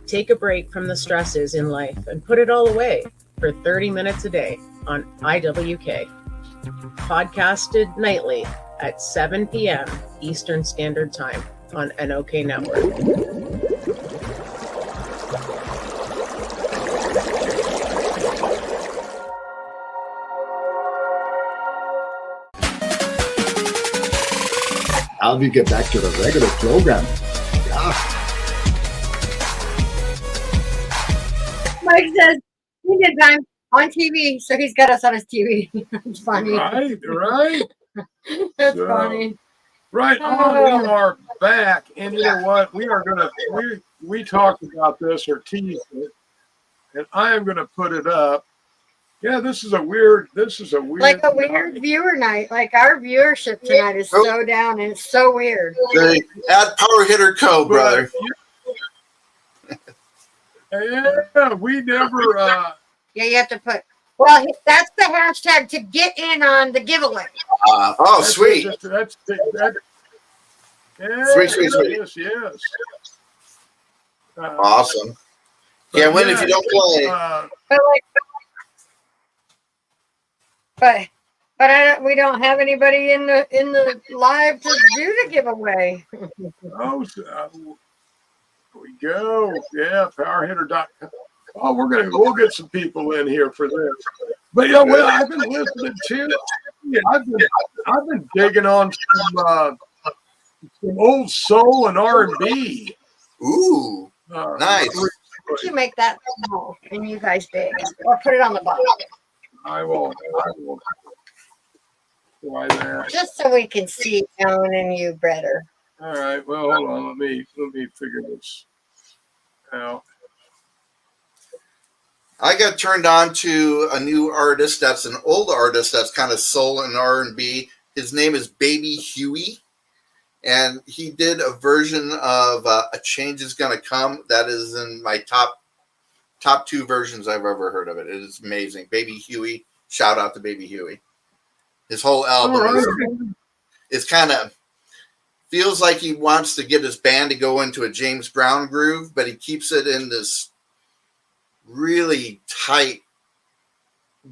Speaker 8: Take a break from the stresses in life and put it all away for 30 minutes a day on IWK. Podcasted nightly at 7 p.m. Eastern Standard Time on NOK Network.
Speaker 9: Now we get back to the regular program. Yeah.
Speaker 2: Mike says he did time on TV, so he's got us on his TV. It's funny.
Speaker 1: Right.
Speaker 2: That's
Speaker 1: So,
Speaker 2: funny.
Speaker 1: Right on, we are back, and you know what? We are gonna we talked about this or teased it, and I am gonna put it up. Yeah, this is a weird.
Speaker 2: Like a weird viewer night. Like our viewership tonight is so down, and it's so weird.
Speaker 3: Add PowerHitter Co, brother.
Speaker 1: Yeah, we never.
Speaker 2: Yeah, you have to put. Well, that's the hashtag to get in on the giveaway.
Speaker 3: Sweet.
Speaker 1: That's yeah,
Speaker 3: Sweet.
Speaker 1: Yes.
Speaker 3: Awesome. Can't win if you don't play.
Speaker 2: But we don't have anybody in the live to do the giveaway.
Speaker 1: Oh, here we go. Yeah, PowerHitter.com. Oh, we'll get some people in here for this. But yeah, well, I've been listening to. Yeah, I've been digging on some old soul and R&B.
Speaker 3: Ooh, nice.
Speaker 2: Why don't you make that small and you guys big, or put it on the bottom?
Speaker 1: I will try that.
Speaker 2: Just so we can see Alan and you better.
Speaker 1: All right. Well, hold on. Let me figure this out.
Speaker 3: I got turned on to a new artist that's an old artist that's kind of soul and R&B. His name is Baby Huey, and he did a version of A Change Is Gonna Come that is in my top 2 versions I've ever heard of it. It is amazing. Baby Huey, shout out to Baby Huey. His whole album is kind of feels like he wants to get his band to go into a James Brown groove, but he keeps it in this really tight,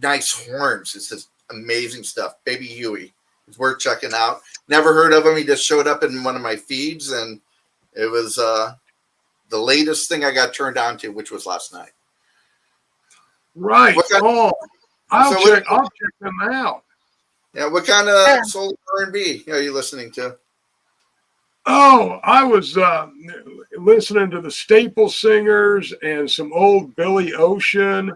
Speaker 3: nice horns. It's just amazing stuff. Baby Huey. It's worth checking out. Never heard of him. He just showed up in one of my feeds, and it was the latest thing I got turned on to, which was last night.
Speaker 1: Right. I'll
Speaker 3: So
Speaker 1: check them out.
Speaker 3: Yeah, what kind of soul R&B are you listening to?
Speaker 1: Oh, I was listening to the Staple Singers and some old Billy Ocean,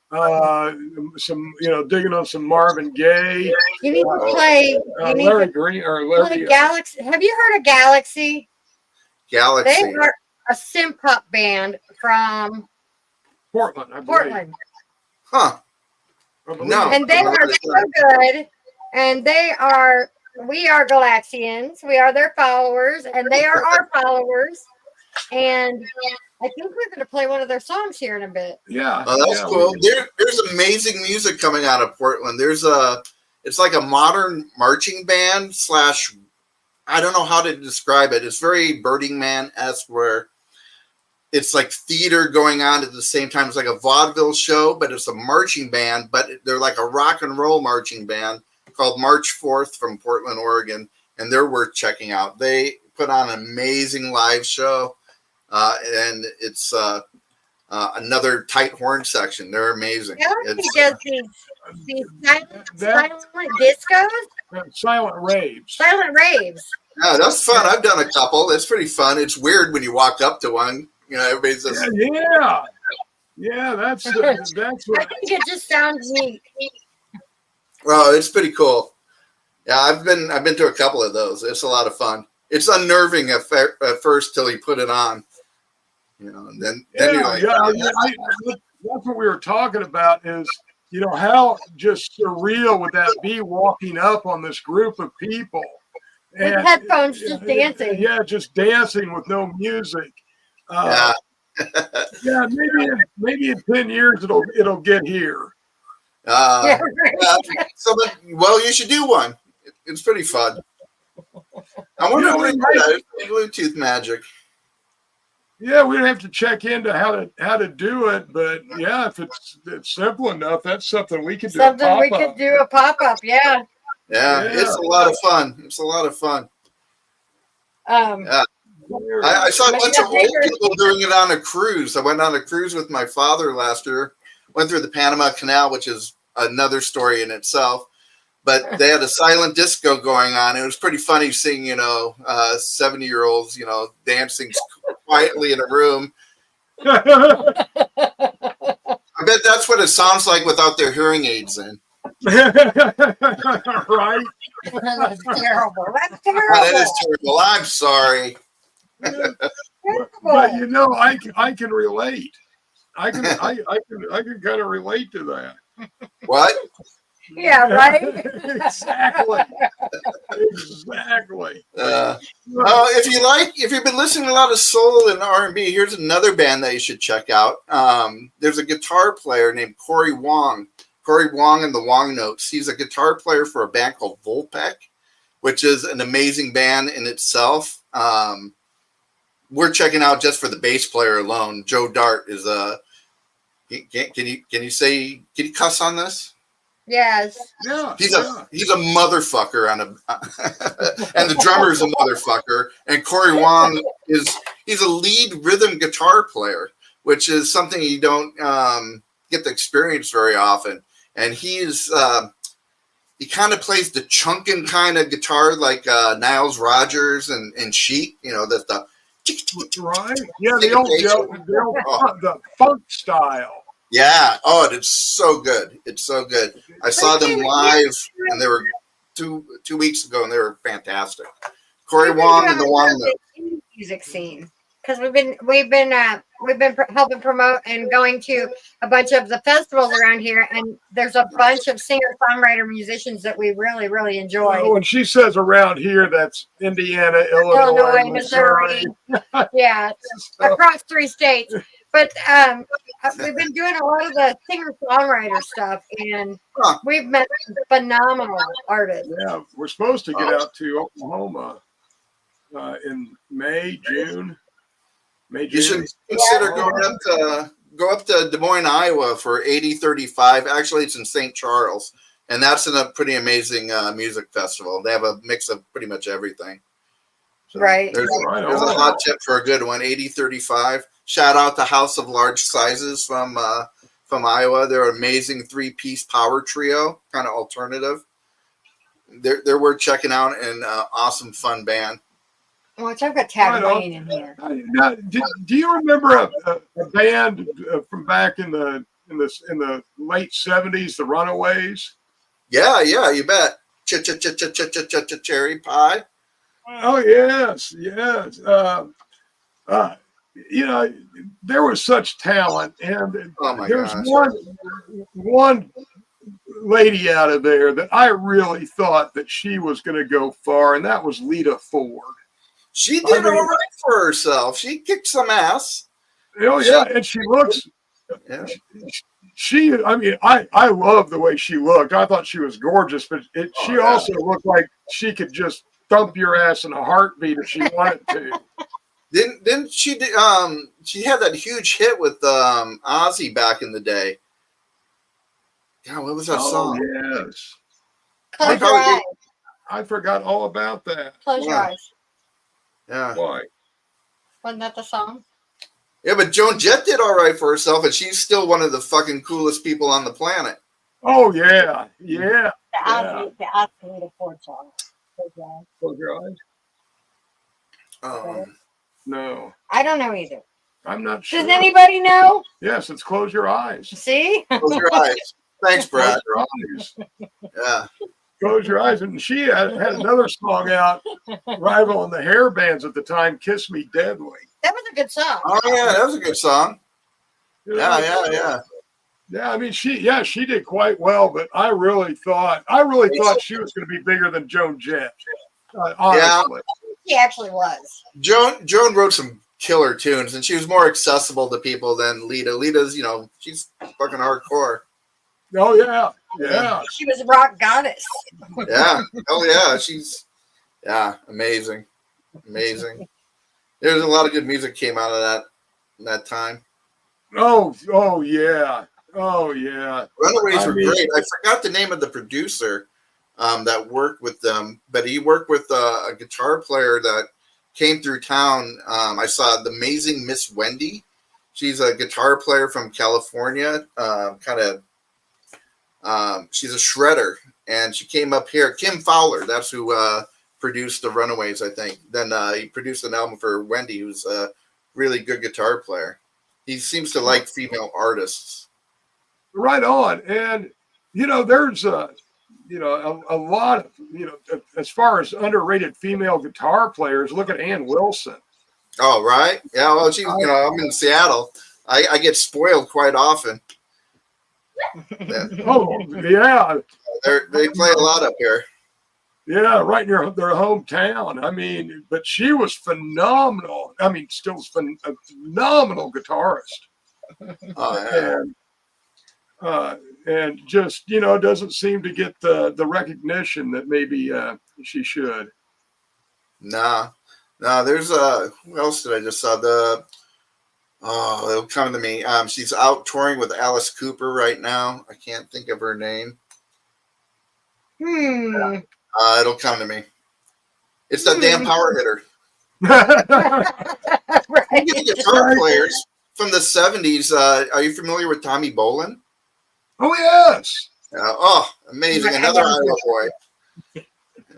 Speaker 1: some, digging on some Marvin Gaye.
Speaker 2: You need to play.
Speaker 1: Larry Green or Larry
Speaker 2: Galaxy. Have you heard of Galaxy?
Speaker 3: Galaxy.
Speaker 2: They are a synth pop band from
Speaker 1: Portland. I believe.
Speaker 2: Portland.
Speaker 3: Huh. No.
Speaker 2: And they are so good. And we are Galaxians. We are their followers, and they are our followers. And I think we're going to play one of their songs here in a bit.
Speaker 1: Yeah.
Speaker 3: Oh, that's cool. There's amazing music coming out of Portland. It's like a modern marching band / I don't know how to describe it. It's very Burning Man-esque, where it's like theater going on at the same time. It's like a vaudeville show, but it's a marching band, but they're like a rock and roll marching band called March 4th from Portland, Oregon, and they're worth checking out. They put on an amazing live show, and it's another tight horn section. They're amazing.
Speaker 2: Galaxy does these silent discos?
Speaker 1: Silent raves.
Speaker 2: Silent raves.
Speaker 3: Yeah, that's fun. I've done a couple. It's pretty fun. It's weird when you walk up to one. Everybody's just...
Speaker 1: Yeah, that's what...
Speaker 2: I think it just sounds neat.
Speaker 3: Well, it's pretty cool. Yeah, I've been to a couple of those. It's a lot of fun. It's unnerving at first till you put it on, and then you're like,
Speaker 1: that's what we were talking about is, how just surreal would that be walking up on this group of people
Speaker 2: with headphones, just dancing.
Speaker 1: Yeah, just dancing with no music. Maybe in 10 years it'll get here.
Speaker 2: Right.
Speaker 3: Well, you should do one. It's pretty fun. I wonder if we Bluetooth magic.
Speaker 1: Yeah, we'd have to check into how to do it, but yeah, if it's simple enough, that's something we could do.
Speaker 2: Could do a pop up. Yeah,
Speaker 3: it's a lot of fun. It's a lot of fun. I saw a bunch of old people doing it on a cruise. I went on a cruise with my father last year. Went through the Panama Canal, which is another story in itself. But they had a silent disco going on. It was pretty funny seeing, 70-year-olds, dancing quietly in a room. I bet that's what it sounds like without their hearing aids in.
Speaker 1: Right?
Speaker 2: That's terrible. That's terrible.
Speaker 3: That is terrible. I'm sorry.
Speaker 1: But I can relate. I can kind of relate to that.
Speaker 3: What?
Speaker 2: Yeah, right.
Speaker 1: Exactly.
Speaker 3: If you've been listening to a lot of soul and R&B, here's another band that you should check out. There's a guitar player named Corey Wong and the Wong Notes. He's a guitar player for a band called Volpec, which is an amazing band in itself. We're checking out just for the bass player alone. Joe Dart is a. Can you cuss on this?
Speaker 2: Yes.
Speaker 1: Yeah.
Speaker 3: He's a motherfucker and the drummer's a motherfucker. And Corey Wong he's a lead rhythm guitar player, which is something you don't get to experience very often. And he kind of plays the chunkin' kind of guitar like Niles Rodgers and Chic, that's the
Speaker 1: right. Yeah, the funk style.
Speaker 3: Yeah. Oh, it's so good. It's so good. I saw them live, and they were two weeks ago, and they were fantastic. Corey Wong and the Wong
Speaker 2: music scene, because we've been helping promote and going to a bunch of the festivals around here, and there's a bunch of singer-songwriter musicians that we really, really enjoy.
Speaker 1: When she says around here, that's Indiana, Illinois,
Speaker 2: Missouri. Yeah, across 3 states. But we've been doing a lot of the singer-songwriter stuff, and we've met some phenomenal artists.
Speaker 1: Yeah, we're supposed to get out to Oklahoma. in May, June.
Speaker 3: You should consider go up to Des Moines, Iowa for 8035. Actually, it's in St. Charles, and that's a pretty amazing music festival. They have a mix of pretty much everything. So
Speaker 2: Right.
Speaker 3: There's a hot tip for a good one. 8035. Shout out to House of Large Sizes from Iowa. They're an amazing 3-piece power trio, kind of alternative. They're worth checking out, and awesome fun band.
Speaker 2: Watch, I've got Tag Wayne in here.
Speaker 1: Now, do you remember a band from back in the late 70s, the Runaways?
Speaker 3: Yeah, you bet. Cherry Pie.
Speaker 1: Oh yes. There was such talent, and there's one lady out of there that I really thought that she was going to go far, and that was Lita Ford.
Speaker 3: She did all right for herself. She kicked some ass.
Speaker 1: Oh yeah, and she looks.
Speaker 3: Yeah.
Speaker 1: I love the way she looked. I thought she was gorgeous, but she also looked like she could just thump your ass in a heartbeat if she wanted to.
Speaker 3: Didn't she? She had that huge hit with Ozzy back in the day. God, what was that song?
Speaker 1: Yes.
Speaker 2: Close your eyes.
Speaker 1: I forgot all about that.
Speaker 2: Close your eyes.
Speaker 3: Yeah.
Speaker 1: Why?
Speaker 2: Wasn't that the song?
Speaker 3: Yeah, but Joan Jett did all right for herself, and she's still one of the fucking coolest people on the planet.
Speaker 1: Oh yeah.
Speaker 2: The Ozzy Ford song.
Speaker 1: Close your eyes. No.
Speaker 2: I don't know either.
Speaker 1: I'm not sure.
Speaker 2: Does anybody know?
Speaker 1: Yes, it's Close Your Eyes.
Speaker 2: See?
Speaker 3: Close your eyes. Thanks, Brad.
Speaker 1: Close your eyes.
Speaker 3: Yeah.
Speaker 1: Close Your Eyes. And she had another song out, rivaling the hair bands at the time, Kiss Me Deadly.
Speaker 2: That was a good song.
Speaker 3: Oh, yeah, that was a good song. Yeah.
Speaker 1: Yeah, I mean, she did quite well, but I really thought she was going to be bigger than Joan Jett. Honestly.
Speaker 2: She actually was.
Speaker 3: Joan wrote some killer tunes, and she was more accessible to people than Lita. Lita's, she's fucking hardcore.
Speaker 1: Oh yeah.
Speaker 2: She was a rock goddess.
Speaker 3: Yeah. Oh yeah. She's amazing. There's a lot of good music came out of that time.
Speaker 1: Oh yeah.
Speaker 3: Runaways were great. I forgot the name of the producer that worked with them, but he worked with a guitar player that came through town. I saw the amazing Miss Wendy. She's a guitar player from California, she's a shredder, and she came up here. Kim Fowler, that's who produced the Runaways, I think. Then he produced an album for Wendy, who's a really good guitar player. He seems to like female artists.
Speaker 1: Right on. And there's a lot of as far as underrated female guitar players. Look at Ann Wilson.
Speaker 3: Oh right, yeah. Well, she, I'm in Seattle. I get spoiled quite often.
Speaker 1: Yeah. Oh yeah,
Speaker 3: they play a lot up here.
Speaker 1: Yeah, right near their hometown. I mean, but she was phenomenal. I mean, still a phenomenal guitarist.
Speaker 3: Oh yeah.
Speaker 1: And just doesn't seem to get the recognition that maybe she should.
Speaker 3: Nah. There's who else did I just saw? It'll come to me. She's out touring with Alice Cooper right now. I can't think of her name. It'll come to me. It's that damn power hitter.
Speaker 2: Right.
Speaker 3: Guitar players from the 70s. Are you familiar with Tommy Bolin?
Speaker 1: Oh yes.
Speaker 3: Amazing! Another Iowa boy.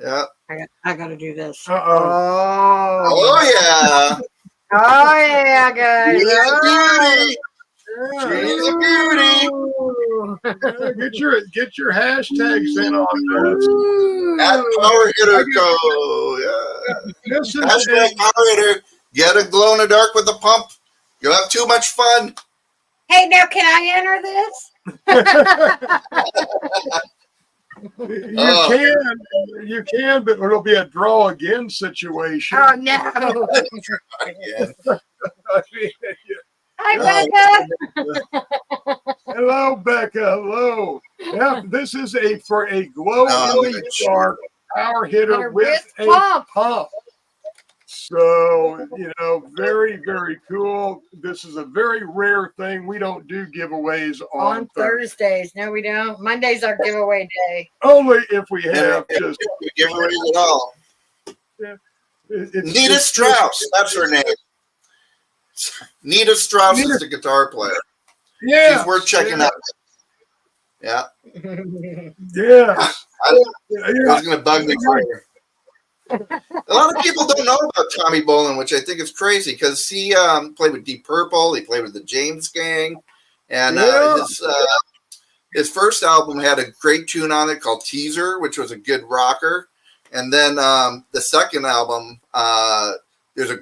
Speaker 3: Yeah.
Speaker 2: I got to do this.
Speaker 3: Oh yeah.
Speaker 2: Oh yeah, guys.
Speaker 3: She's a beauty.
Speaker 1: Get your hashtags in on this.
Speaker 3: At Power Hitter Go. Yeah. Hashtag Power Hitter. Get a glow in the dark with a pump. You'll have too much fun.
Speaker 2: Hey, now can I enter this?
Speaker 1: You can, but it'll be a draw again situation.
Speaker 2: Oh no! Hi, Becca.
Speaker 1: Hello, Becca. Hello. Yeah, this is for a glow in the dark power hitter with a pump. So, very, very cool. This is a very rare thing. We don't do giveaways on
Speaker 2: Thursdays. No, we don't. Monday's our giveaway day.
Speaker 1: Only if we have just
Speaker 3: giveaways at all. Nita Strauss, that's her name. Nita Strauss is the guitar player.
Speaker 1: Yeah,
Speaker 3: she's worth checking out. Yeah.
Speaker 1: Yeah.
Speaker 3: It was going to bug me for you. A lot of people don't know about Tommy Bolin, which I think is crazy because he played with Deep Purple, he played with the James Gang, and his first album had a great tune on it called Teaser, which was a good rocker. And then the second album, there's a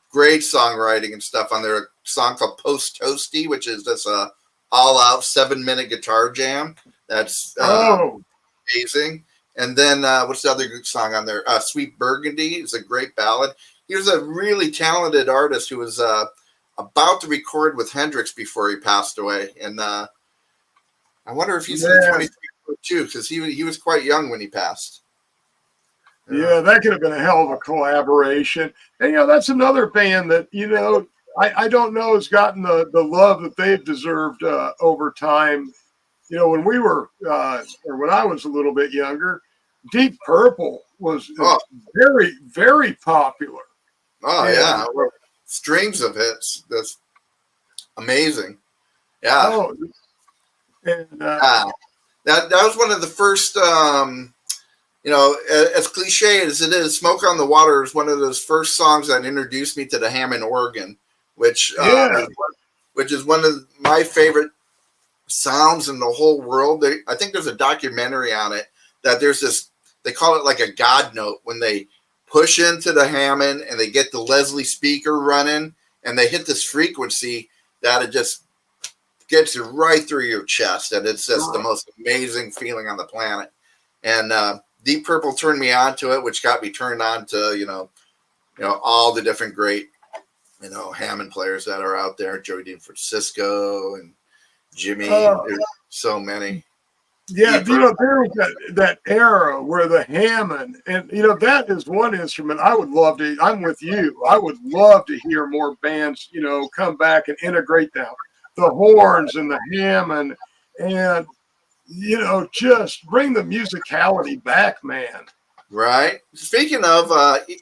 Speaker 3: great songwriting and stuff on there. A song called Post Toasty, which is just a all-out 7-minute guitar jam. That's amazing. And then what's the other good song on there? Sweet Burgundy is a great ballad. He was a really talented artist who was about to record with Hendrix before he passed away. And I wonder if he's in 23 too, because he was quite young when he passed.
Speaker 1: Yeah, that could have been a hell of a collaboration. And, that's another band that, I don't know has gotten the love that they've deserved over time. When we were, or when I was a little bit younger, Deep Purple was very, very popular.
Speaker 3: Oh, yeah. Strings of hits. That's amazing. Yeah.
Speaker 1: Oh, and,
Speaker 3: that was one of the first, as cliche as it is, Smoke on the Water is one of those first songs that introduced me to the Hammond organ, which is one of my favorite sounds in the whole world. I think there's a documentary on it that there's this, they call it like a God note when they push into the Hammond and they get the Leslie speaker running and they hit this frequency that it just gets you right through your chest. And it's just the most amazing feeling on the planet. And Deep Purple turned me on to it, which got me turned on to, all the different great, Hammond players that are out there. Joey Dean Francisco and Jimmy. There's so many.
Speaker 1: Yeah, there was that era where the Hammond, and that is one instrument I would love to. I'm with you. I would love to hear more bands, come back and integrate the horns and the Hammond, and just bring the musicality back, man.
Speaker 3: Right. Speaking of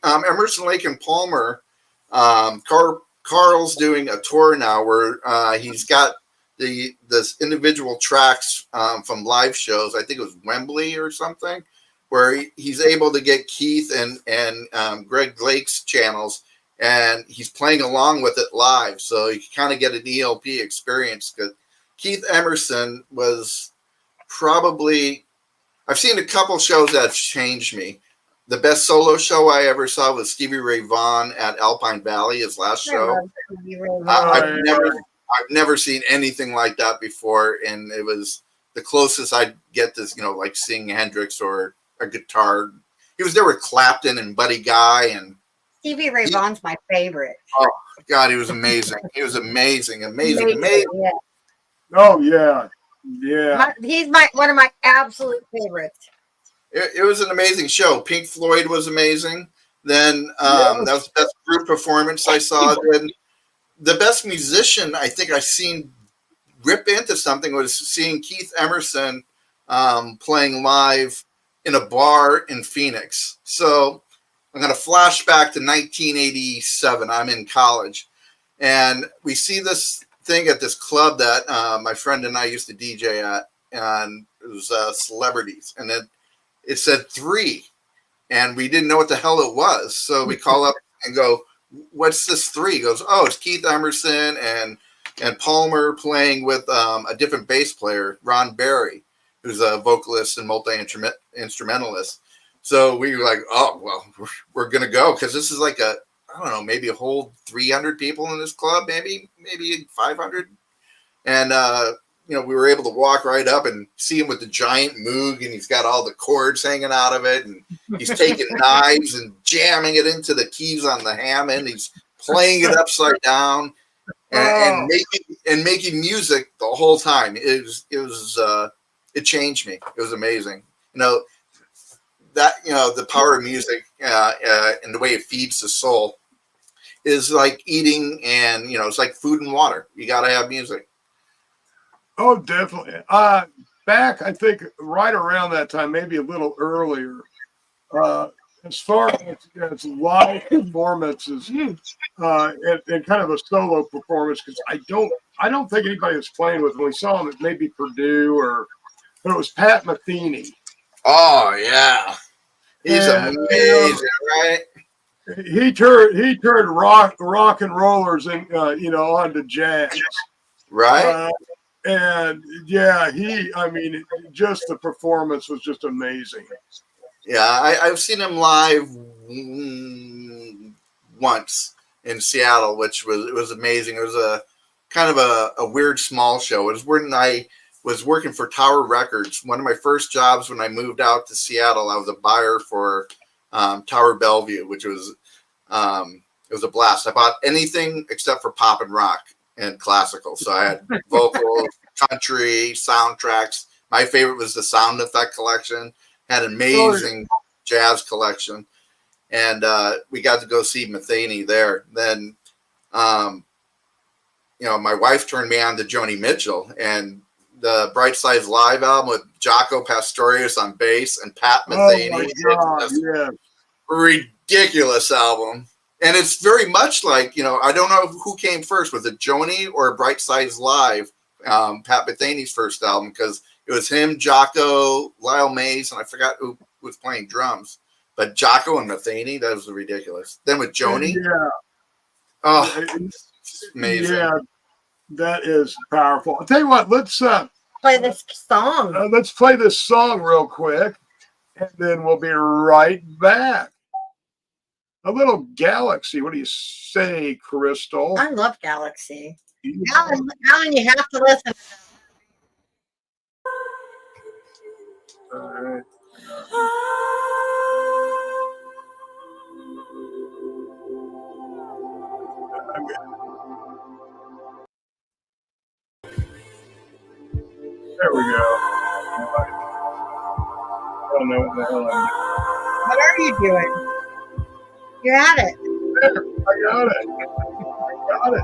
Speaker 3: Emerson, Lake and Palmer, Carl's doing a tour now where he's got this individual tracks from live shows. I think it was Wembley or something, where he's able to get Keith and Greg Blake's channels, and he's playing along with it live. So you can kind of get an ELP experience. Because Keith Emerson was probably, I've seen a couple shows that have changed me. The best solo show I ever saw was Stevie Ray Vaughan at Alpine Valley, his last show. I've never seen anything like that before, and it was the closest I'd get this, like seeing Hendrix or a guitar. He was there with Clapton and Buddy Guy, and
Speaker 2: Stevie Ray Vaughan's my favorite.
Speaker 3: Oh God, he was amazing. He was amazing.
Speaker 2: Yeah.
Speaker 1: Oh yeah.
Speaker 2: He's one of my absolute favorites.
Speaker 3: It was an amazing show. Pink Floyd was amazing. Then that was the best group performance I saw. Then the best musician I think I seen rip into something was seeing Keith Emerson playing live in a bar in Phoenix. So I'm going to flash back to 1987. I'm in college, and we see this thing at this club that my friend and I used to DJ at, and it was celebrities, and it said 3, and we didn't know what the hell it was. So we call up and go, "What's this 3?" He goes, "Oh, it's Keith Emerson and Palmer playing with a different bass player, Ron Berry, who's a vocalist and multi-instrumentalist." So we were like, "Oh, well, we're going to go," because this is like I don't know, maybe a whole 300 people in this club, maybe 500. And, we were able to walk right up and see him with the giant Moog, and he's got all the cords hanging out of it. And he's taking knives and jamming it into the keys on the Hammond. He's playing it upside down and making music the whole time. It changed me. It was amazing. The power of music and the way it feeds the soul. is like eating, and it's like food and water. You got to have music.
Speaker 1: Oh, definitely. Back, I think, right around that time, maybe a little earlier. As far as live performances, and kind of a solo performance, because I don't think anybody was playing with when we saw him at maybe Purdue but it was Pat Metheny.
Speaker 3: Oh yeah, he's amazing, right?
Speaker 1: He turned rock and rollers and onto jazz,
Speaker 3: right?
Speaker 1: And yeah, just the performance was just amazing.
Speaker 3: Yeah, I've seen him live once in Seattle, which was amazing. It was a kind of a weird small show. It was when I was working for Tower Records. One of my first jobs when I moved out to Seattle, I was a buyer for Tower Bellevue, which was it was a blast. I bought anything except for pop and rock and classical. So I had vocals, country, soundtracks. My favorite was the sound effect collection. Had an amazing jazz collection. And we got to go see Metheny there. Then, my wife turned me on to Joni Mitchell, and the Bright Sides Live album with Jaco Pastorius on bass and Pat Metheny.
Speaker 1: Oh my God, yeah.
Speaker 3: Ridiculous album. And it's very much like, I don't know who came first, was it Joni or Bright Sides Live, Pat Metheny's first album, because it was him, Jaco, Lyle Mays, and I forgot who was playing drums. But Jaco and Metheny, that was ridiculous. Then with Joni.
Speaker 1: Yeah.
Speaker 3: Oh, amazing.
Speaker 1: Yeah, that is powerful. I'll tell you what, let's
Speaker 2: play this song.
Speaker 1: Let's play this song real quick, and then we'll be right back. A little Galaxy. What do you say, Crystal?
Speaker 2: I love Galaxy. Alan, you have to listen.
Speaker 1: All right. There we go. I don't know what the hell I'm doing.
Speaker 2: What are you doing? You're at it.
Speaker 1: I got it.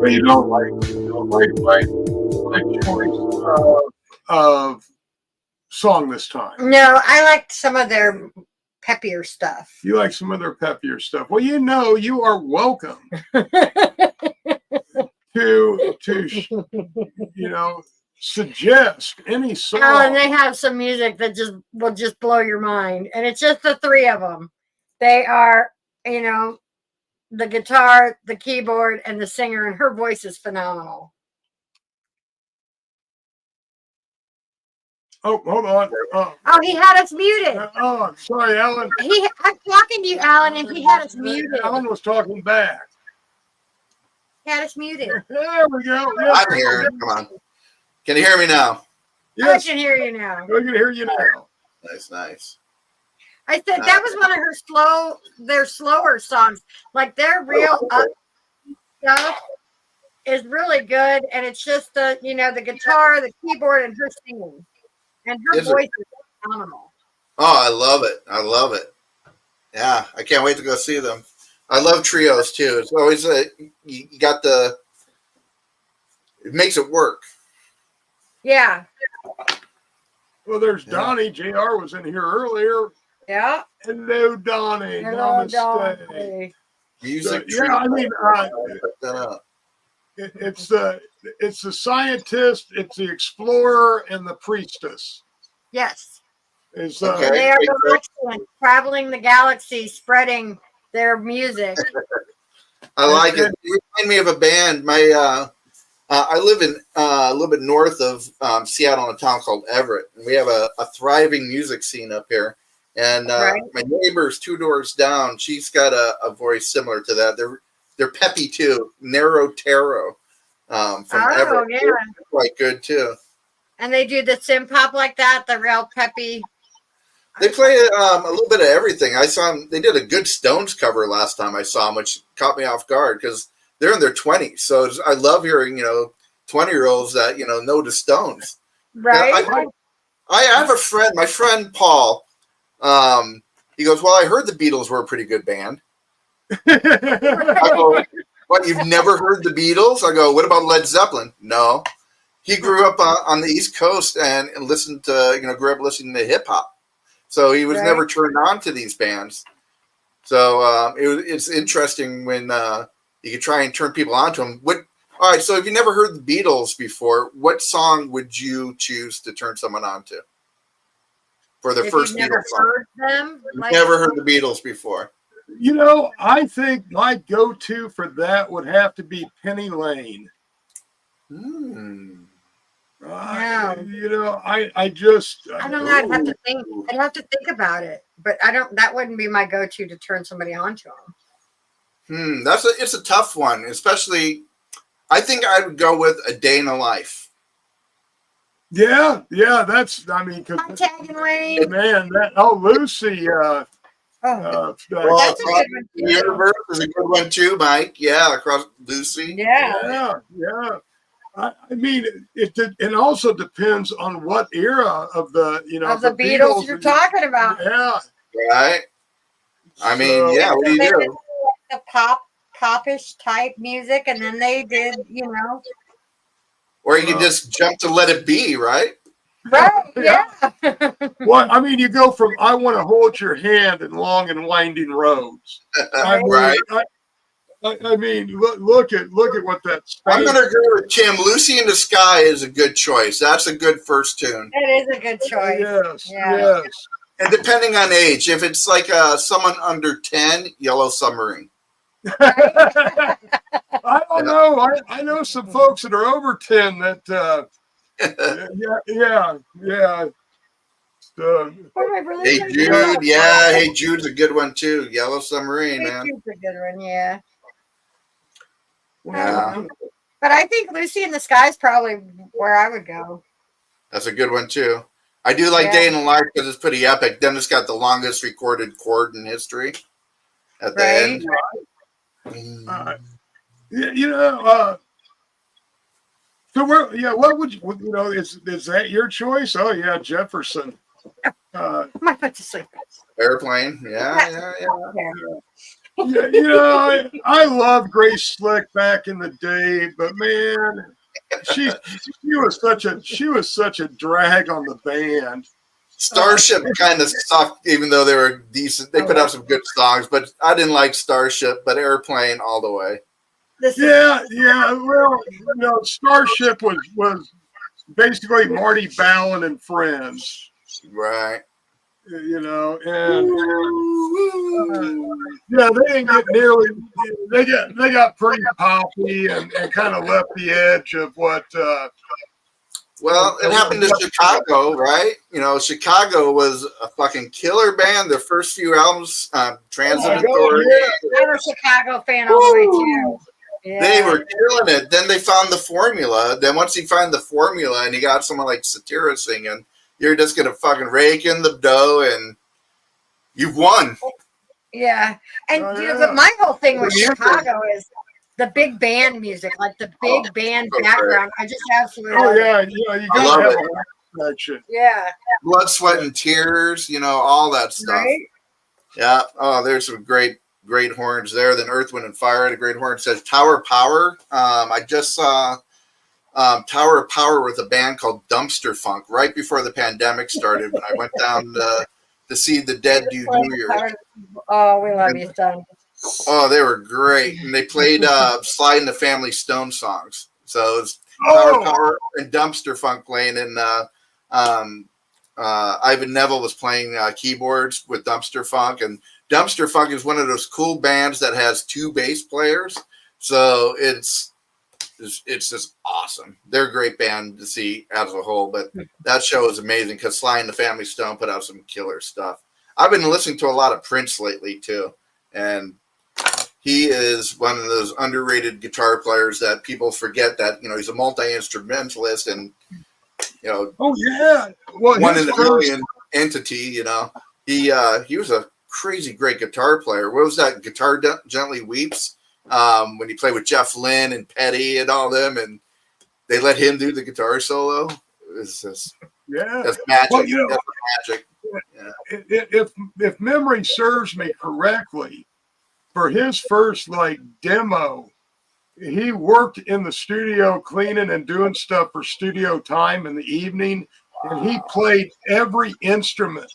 Speaker 1: Well, you don't like my choice of song this time.
Speaker 2: No, I liked some of their peppier stuff.
Speaker 1: You like some other peppier stuff. Well, you know, you are welcome to suggest any song.
Speaker 2: And they have some music that will just blow your mind, and it's just the three of them. They are, the guitar, the keyboard, and the singer, and her voice is phenomenal.
Speaker 1: Oh, hold on.
Speaker 2: Oh, he had us muted.
Speaker 1: Oh, sorry, Alan.
Speaker 2: I'm talking to you, Alan, and he had us muted.
Speaker 1: Alan was talking back.
Speaker 2: He had us muted.
Speaker 1: There we go. Yes.
Speaker 3: I'm here. Come on. Can you hear me now?
Speaker 1: Yes.
Speaker 2: I can hear you now.
Speaker 1: We can hear you now.
Speaker 3: Nice.
Speaker 2: I said that was one of their slower songs. Like their real up stuff is really good, and it's just the guitar, the keyboard, and her singing, and her voice is phenomenal.
Speaker 3: Oh, I love it. Yeah, I can't wait to go see them. I love trios too. It's always you got it makes it work.
Speaker 2: Yeah.
Speaker 1: Well, there's Donnie. JR was in here earlier.
Speaker 2: Yeah.
Speaker 1: Hello, Donnie.
Speaker 2: Hello,
Speaker 1: Namaste.
Speaker 2: Donnie.
Speaker 3: Music.
Speaker 1: Yeah, I mean, it's the scientist, it's the explorer, and the priestess.
Speaker 2: Yes.
Speaker 1: Is
Speaker 3: Okay.
Speaker 2: They are excellent, traveling the galaxy, spreading their music.
Speaker 3: I like it. You remind me of a band. I live in a little bit north of Seattle in a town called Everett, and we have a thriving music scene up here. And my neighbor's 2 doors down, she's got a voice similar to that. They're peppy too. Narrow Tarot from Everett.
Speaker 2: Yeah.
Speaker 3: They're quite good too.
Speaker 2: And they do the sim pop like that, the real peppy.
Speaker 3: They play a little bit of everything. I saw them. They did a good Stones cover last time I saw them, which caught me off guard because they're in their 20s. So I love hearing 20-year-olds that know the Stones.
Speaker 2: Right.
Speaker 3: I have a friend. My friend Paul. He goes, "Well, I heard the Beatles were a pretty good band." I go, "What? You've never heard the Beatles?" I go, "What about Led Zeppelin?" No. He grew up on the East Coast and listened to grew up listening to hip hop. So he was never turned on to these bands. So it's interesting when you could try and turn people on to them. All right, so if you never heard the Beatles before, what song would you choose to turn someone on to for their first Beatles song?
Speaker 2: Heard them,
Speaker 3: Never heard the Beatles before.
Speaker 1: I think my go-to for that would have to be Penny Lane. I just
Speaker 2: I don't know. I'd have to think. I'd have to think about it, but that wouldn't be my go-to to turn somebody on to them.
Speaker 3: It's a tough one, especially. I think I would go with A Day in the Life.
Speaker 1: Yeah, that's. I mean,
Speaker 2: I'm tagging Lane.
Speaker 1: Man, Lucy.
Speaker 2: That's a good one.
Speaker 3: The Universe is a good one too, Mike. Yeah, across Lucy.
Speaker 2: Yeah.
Speaker 1: I mean, it also depends on what era of the
Speaker 2: of the Beatles you're talking about.
Speaker 1: Yeah.
Speaker 3: Right. I mean, what do you do?
Speaker 2: The popish type music, and then they did,
Speaker 3: Or you can just jump to Let It Be, right?
Speaker 2: Right. Yeah.
Speaker 1: Well, I mean, you go from "I Want to Hold Your Hand" and "Long and Winding Roads."
Speaker 3: Right.
Speaker 1: I mean, look at what that's.
Speaker 3: I'm going to agree with Tim. "Lucy in the Sky" is a good choice. That's a good first tune.
Speaker 2: It is a good choice.
Speaker 1: Yes.
Speaker 3: And depending on age, if it's like someone under 10, "Yellow Submarine."
Speaker 1: I don't know. I know some folks that are over 10 that. Yeah.
Speaker 3: Hey Jude, Hey Jude's a good one too. "Yellow Submarine," man.
Speaker 2: Jude's a good one, yeah.
Speaker 3: Yeah.
Speaker 2: But I think "Lucy in the Sky" is probably where I would go.
Speaker 3: That's a good one too. I do like "Day in the Life" because it's pretty epic. Then it's got the longest recorded chord in history at the end.
Speaker 1: So what would you, is that your choice? Oh yeah, Jefferson.
Speaker 2: My foot to sleep.
Speaker 3: Airplane. Yeah.
Speaker 1: Yeah, you know, I love Grace Slick back in the day, but man, she was such a drag on the band.
Speaker 3: Starship kind of sucked, even though they were decent. They put out some good songs, but I didn't like Starship, but Airplane all the way.
Speaker 1: Yeah. Well, you know, Starship was basically Marty Ballin and friends.
Speaker 3: Right.
Speaker 1: You know, and yeah, they didn't get nearly. They got pretty poppy and kind of left the edge of what.
Speaker 3: Well, it happened to Chicago, right? You know, Chicago was a fucking killer band. Their first few albums, Transit Authority.
Speaker 2: I'm a Chicago fan all the way too. Yeah.
Speaker 3: They were killing it. Then they found the formula. Then once you find the formula and you got someone like Satira singing, you're just gonna fucking rake in the dough and you've won.
Speaker 2: Yeah, and you know, but my whole thing with Chicago is the big band music, like the big band background. I just absolutely.
Speaker 1: Oh
Speaker 2: love
Speaker 1: yeah,
Speaker 2: it.
Speaker 1: you know, you gotta have a connection.
Speaker 2: Yeah.
Speaker 3: Blood, Sweat, and Tears. You know, all that stuff.
Speaker 2: Right?
Speaker 3: Yeah. Oh, there's some great horns there. Then Earth, Wind, and Fire had a great horn. It says Tower Power. I just saw Tower Power with a band called Dumpster Funk right before the pandemic started when I went down to see the Dead Do New Year's.
Speaker 2: Oh, we love you, son.
Speaker 3: Oh, they were great. And they played Sly and the Family Stone songs. So it's Tower Power and Dumpster Funk playing, and Ivan Neville was playing keyboards with Dumpster Funk. And Dumpster Funk is one of those cool bands that has two bass players. So it's just awesome. They're a great band to see as a whole, but that show is amazing because Sly and the Family Stone put out some killer stuff. I've been listening to a lot of Prince lately too, and he is one of those underrated guitar players that people forget that, you know, he's a multi-instrumentalist and, you know,
Speaker 1: oh yeah, well,
Speaker 3: one in a million entity. You know, he was a crazy great guitar player. What was that? Guitar Gently Weeps. When he played with Jeff Lynne and Petty and all them, and they let him do the guitar solo. It was just, that's magic.
Speaker 1: Well, you know,
Speaker 3: that's magic.
Speaker 1: Yeah. If memory serves me correctly, for his first like demo, he worked in the studio cleaning and doing stuff for studio time in the evening, and he played every instrument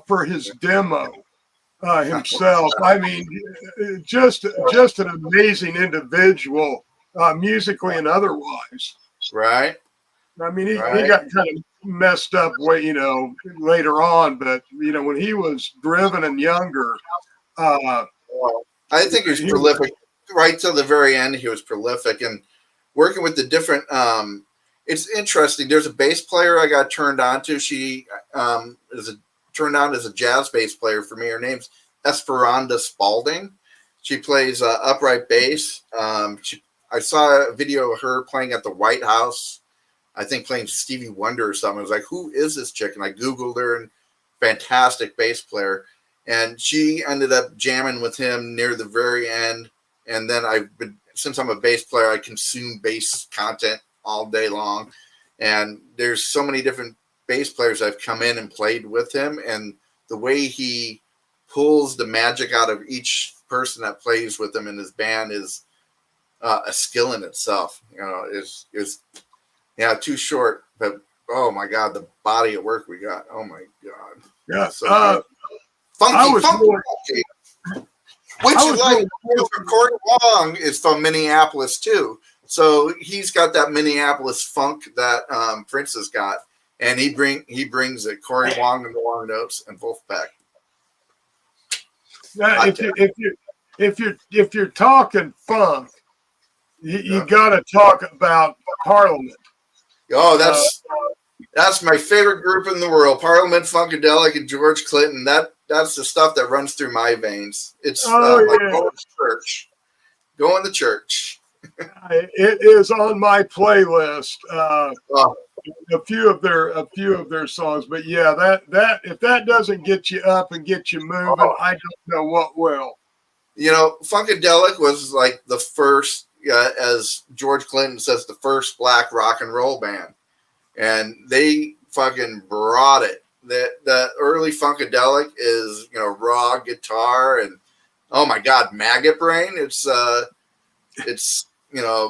Speaker 1: for his demo. Himself. I mean, just an amazing individual, musically and otherwise.
Speaker 3: Right.
Speaker 1: I mean, he got kind of messed up way, you know, later on, but you know, when he was driven and younger,
Speaker 3: I think he was prolific right till the very end. He was prolific and working with the different. It's interesting. There's a bass player I got turned on to. She turned on as a jazz bass player for me. Her name's Esperanza Spalding. She plays upright bass. I saw a video of her playing at the White House, I think playing Stevie Wonder or something. I was like, who is this chick? And I Googled her, and fantastic bass player. And she ended up jamming with him near the very end. And then since I'm a bass player, I consume bass content all day long. And there's so many different bass players I've come in and played with him, and the way he pulls the magic out of each person that plays with him in his band is a skill in itself. You know, is too short, but oh my god, the body of work we got. Oh my god.
Speaker 1: Yeah.
Speaker 3: So funky. Which is like Corey Wong is from Minneapolis too. So he's got that Minneapolis funk that Prince has got. And he brings it. Corey Wong and the Long Notes and Wolfpack.
Speaker 1: Now, if you're talking funk, you got to talk about Parliament.
Speaker 3: Oh, that's my favorite group in the world. Parliament, Funkadelic, and George Clinton. That's the stuff that runs through my veins. It's like going to church. Going to church.
Speaker 1: It is on my playlist. A few of their songs, but yeah, that if that doesn't get you up and get you moving, I don't know what will.
Speaker 3: You know, Funkadelic was like the first, as George Clinton says, the first black rock and roll band, and they fucking brought it. The early Funkadelic is, you know, raw guitar and Oh my God, Maggot Brain. It's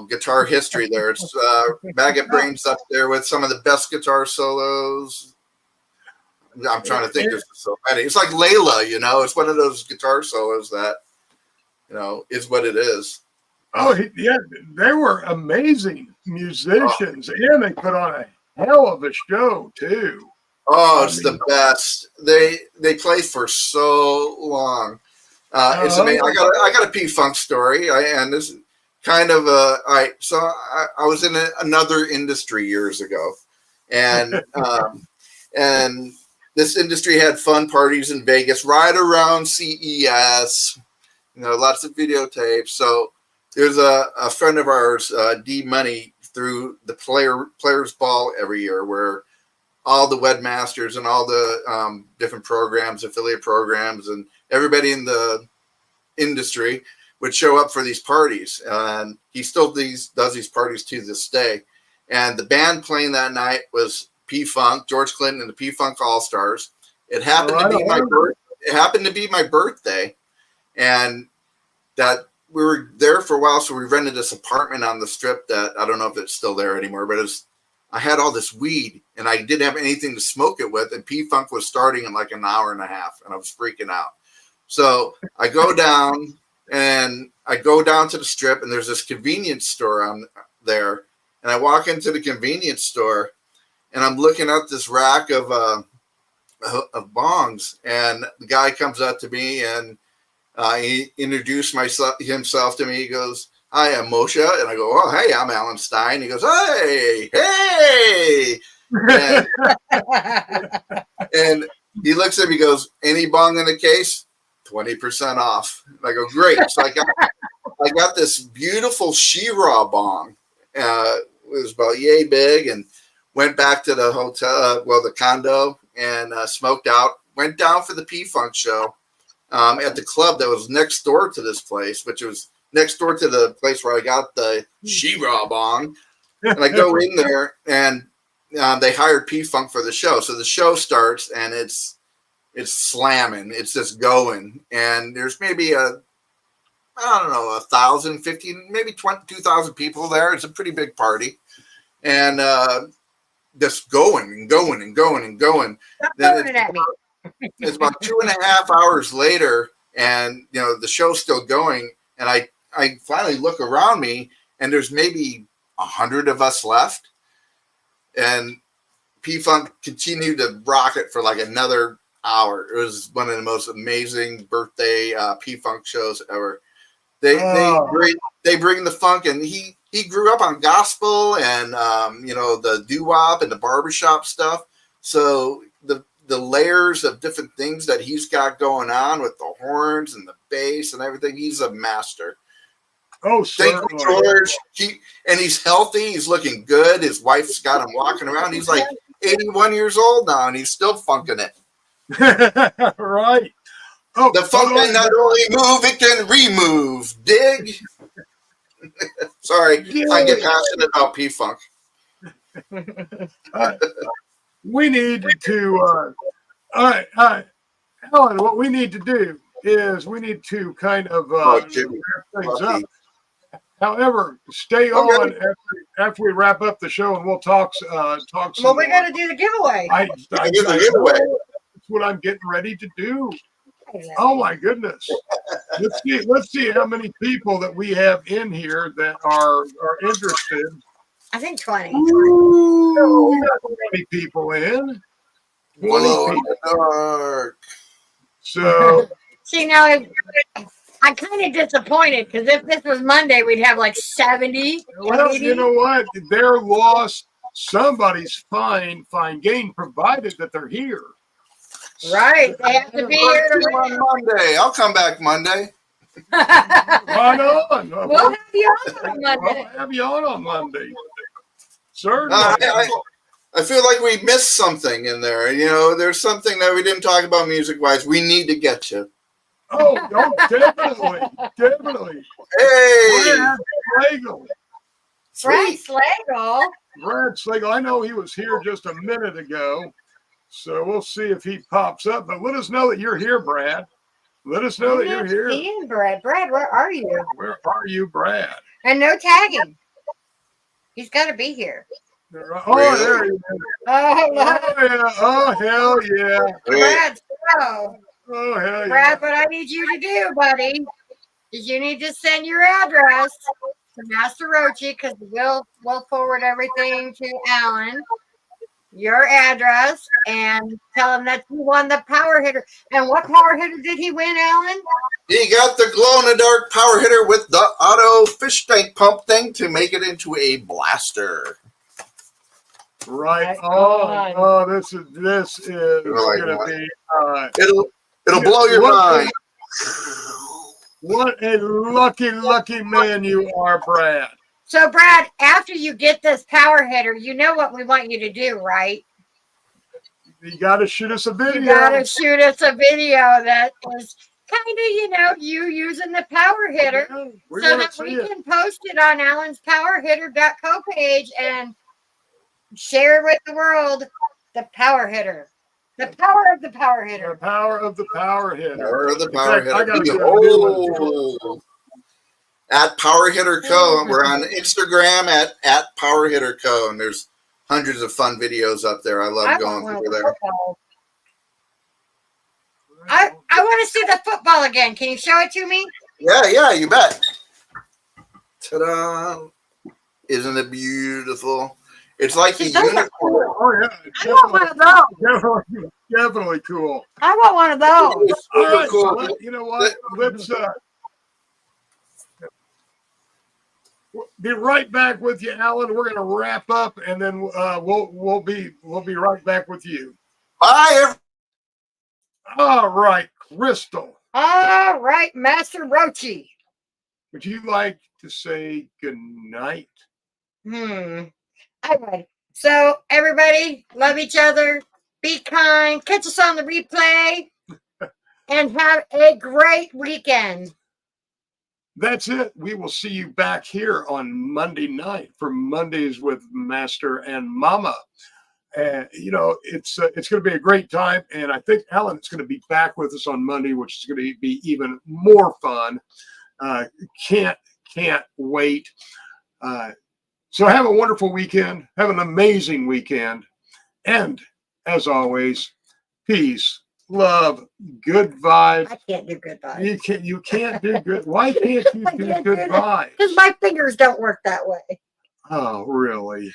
Speaker 3: guitar history there. It's Maggot Brain's up there with some of the best guitar solos. I'm trying to think. There's so many. It's like Layla, It's one of those guitar solos that, is what it is.
Speaker 1: Oh, yeah. They were amazing musicians, and they put on a hell of a show, too.
Speaker 3: Oh, it's the best. They play for so long. It's amazing. I got a P-Funk story, and this is kind of all right. So I was in another industry years ago, and and this industry had fun parties in Vegas right around CES. Lots of videotapes. So there's a friend of ours, D Money, through the Players Ball every year, where all the webmasters and all the different programs, affiliate programs, and everybody in the industry would show up for these parties. And he still does these parties to this day. And the band playing that night was P-Funk, George Clinton and the P-Funk All-Stars. It happened to be my birthday, and that we were there for a while. So we rented this apartment on the Strip that I don't know if it's still there anymore, but I had all this weed and I didn't have anything to smoke it with. And P-Funk was starting in like an hour and a half, and I was freaking out. So I go down to the Strip, and there's this convenience store on there. And I walk into the convenience store, and I'm looking at this rack of bongs, and the guy comes up to me, and he introduced himself to me. He goes, "Hi, I'm Moshe," and I go, "Oh, hey, I'm Alan Stein." He goes, "Hey," and he looks at me, goes, "Any bong in the case? 20% off." And I go, "Great!" So I got this beautiful She-Ra bong. It was about yay big, and went back to the hotel, the condo, and smoked out. Went down for the P-Funk show at the club that was next door to this place, which was next door to the place where I got the She-Ra bong. And I go in there, and they hired P-Funk for the show. So the show starts, and it's slamming. It's just going. And there's maybe 1,000, 15, maybe 2,000 people there. It's a pretty big party. And just going and going and going and going.
Speaker 2: Stop throwing it at me.
Speaker 3: It's about 2.5 hours later, and the show's still going. And I finally look around me, and there's maybe 100 of us left. And P-Funk continued to rock it for like another hour. It was one of the most amazing birthday P-Funk shows ever. They bring the funk, and he grew up on gospel and the doo-wop and the barbershop stuff. So the layers of different things that he's got going on with the horns and the bass and everything, he's a master.
Speaker 1: Oh,
Speaker 3: thank you, George. He's healthy. He's looking good. His wife's got him walking around. He's like 81 years old now, and he's still funking it.
Speaker 1: Right. Oh,
Speaker 3: the funk can not only move, it can remove. Dig? Sorry, I get passionate about P-Funk.
Speaker 1: We need to, Helen, what we need to do is we need to kind of wrap things up. However, stay on after we wrap up the show, and we'll talk.
Speaker 2: Well, we got to do the giveaway.
Speaker 1: That's what I'm getting ready to do. Oh my goodness! Let's see how many people that we have in here that are interested.
Speaker 2: I think 20.
Speaker 1: Ooh, we got 20 people in. 20 people. So
Speaker 2: see now. I'm kind of disappointed because if this was Monday, we'd have like 70.
Speaker 1: Well, 80. You know what? They're lost. Somebody's fine gain, provided that they're here.
Speaker 2: Right. They have to be here
Speaker 3: on Monday. I'll come back Monday.
Speaker 1: Right on.
Speaker 2: We'll have you on Monday.
Speaker 1: We'll have you on Monday. Certainly.
Speaker 3: I feel like we missed something in there. There's something that we didn't talk about music-wise. We need to get to.
Speaker 1: Oh, definitely.
Speaker 3: Hey,
Speaker 2: Brad Slagle.
Speaker 1: Brad Slagle. I know he was here just a minute ago, so we'll see if he pops up. But let us know that you're here, Brad. Let us know that
Speaker 2: I'm
Speaker 1: you're
Speaker 2: not
Speaker 1: here.
Speaker 2: seeing Brad. Brad, where are you?
Speaker 1: Where are you, Brad?
Speaker 2: And no tagging. He's got to be here.
Speaker 1: Oh, there he is.
Speaker 2: Oh,
Speaker 1: Oh, yeah. Oh, hell yeah.
Speaker 2: Brad, so.
Speaker 1: Oh, hell yeah.
Speaker 2: Brad, what I need you to do, buddy, is you need to send your address to Master Rochi, because we'll forward everything to Alan. Your address, and tell him that you won the power hitter. And what power hitter did he win, Alan?
Speaker 3: He got the glow-in-the-dark power hitter with the auto fish tank pump thing to make it into a blaster.
Speaker 1: Right. Oh, this is gonna be.
Speaker 3: It'll blow your mind.
Speaker 1: What a lucky man you are, Brad.
Speaker 2: So, Brad, after you get this power hitter, you know what we want you to do, right?
Speaker 1: You got to shoot us a video.
Speaker 2: You got to shoot us a video that is kind of, you using the power hitter, so that we can post it on Alan's PowerHitter.co page and share with the world the power hitter. The power of the power hitter.
Speaker 1: The power of the power hitter.
Speaker 3: Power of the power hitter.
Speaker 1: I gotta get a new one.
Speaker 3: At PowerHitter Co. We're on Instagram at PowerHitter Co. And there's hundreds of fun videos up there. I love going through there.
Speaker 2: I want to see the football again. Can you show it to me?
Speaker 3: Yeah, you bet. Ta-da. Isn't it beautiful? It's like a unicorn.
Speaker 1: Oh, yeah.
Speaker 2: I want one of those.
Speaker 1: Definitely cool.
Speaker 2: I want one of those.
Speaker 1: All right,
Speaker 3: cool.
Speaker 1: so you know what? Let's be right back with you, Alan. We're gonna wrap up, and then we'll be right back with you.
Speaker 3: Bye.
Speaker 1: All right, Crystal.
Speaker 2: All right, Master Rochi.
Speaker 1: Would you like to say good night?
Speaker 2: I would. So, everybody, love each other. Be kind. Catch us on the replay. And have a great weekend.
Speaker 1: That's it. We will see you back here on Monday night for Mondays with Master and Mama. And it's going to be a great time. And I think Alan is going to be back with us on Monday, which is going to be even more fun. Can't wait. So have a wonderful weekend. Have an amazing weekend. And as always, peace, love, good vibes.
Speaker 2: I can't do good vibes.
Speaker 1: You can't do good. Why can't you do good vibes?
Speaker 2: Because my fingers don't work that way.
Speaker 1: Oh, really?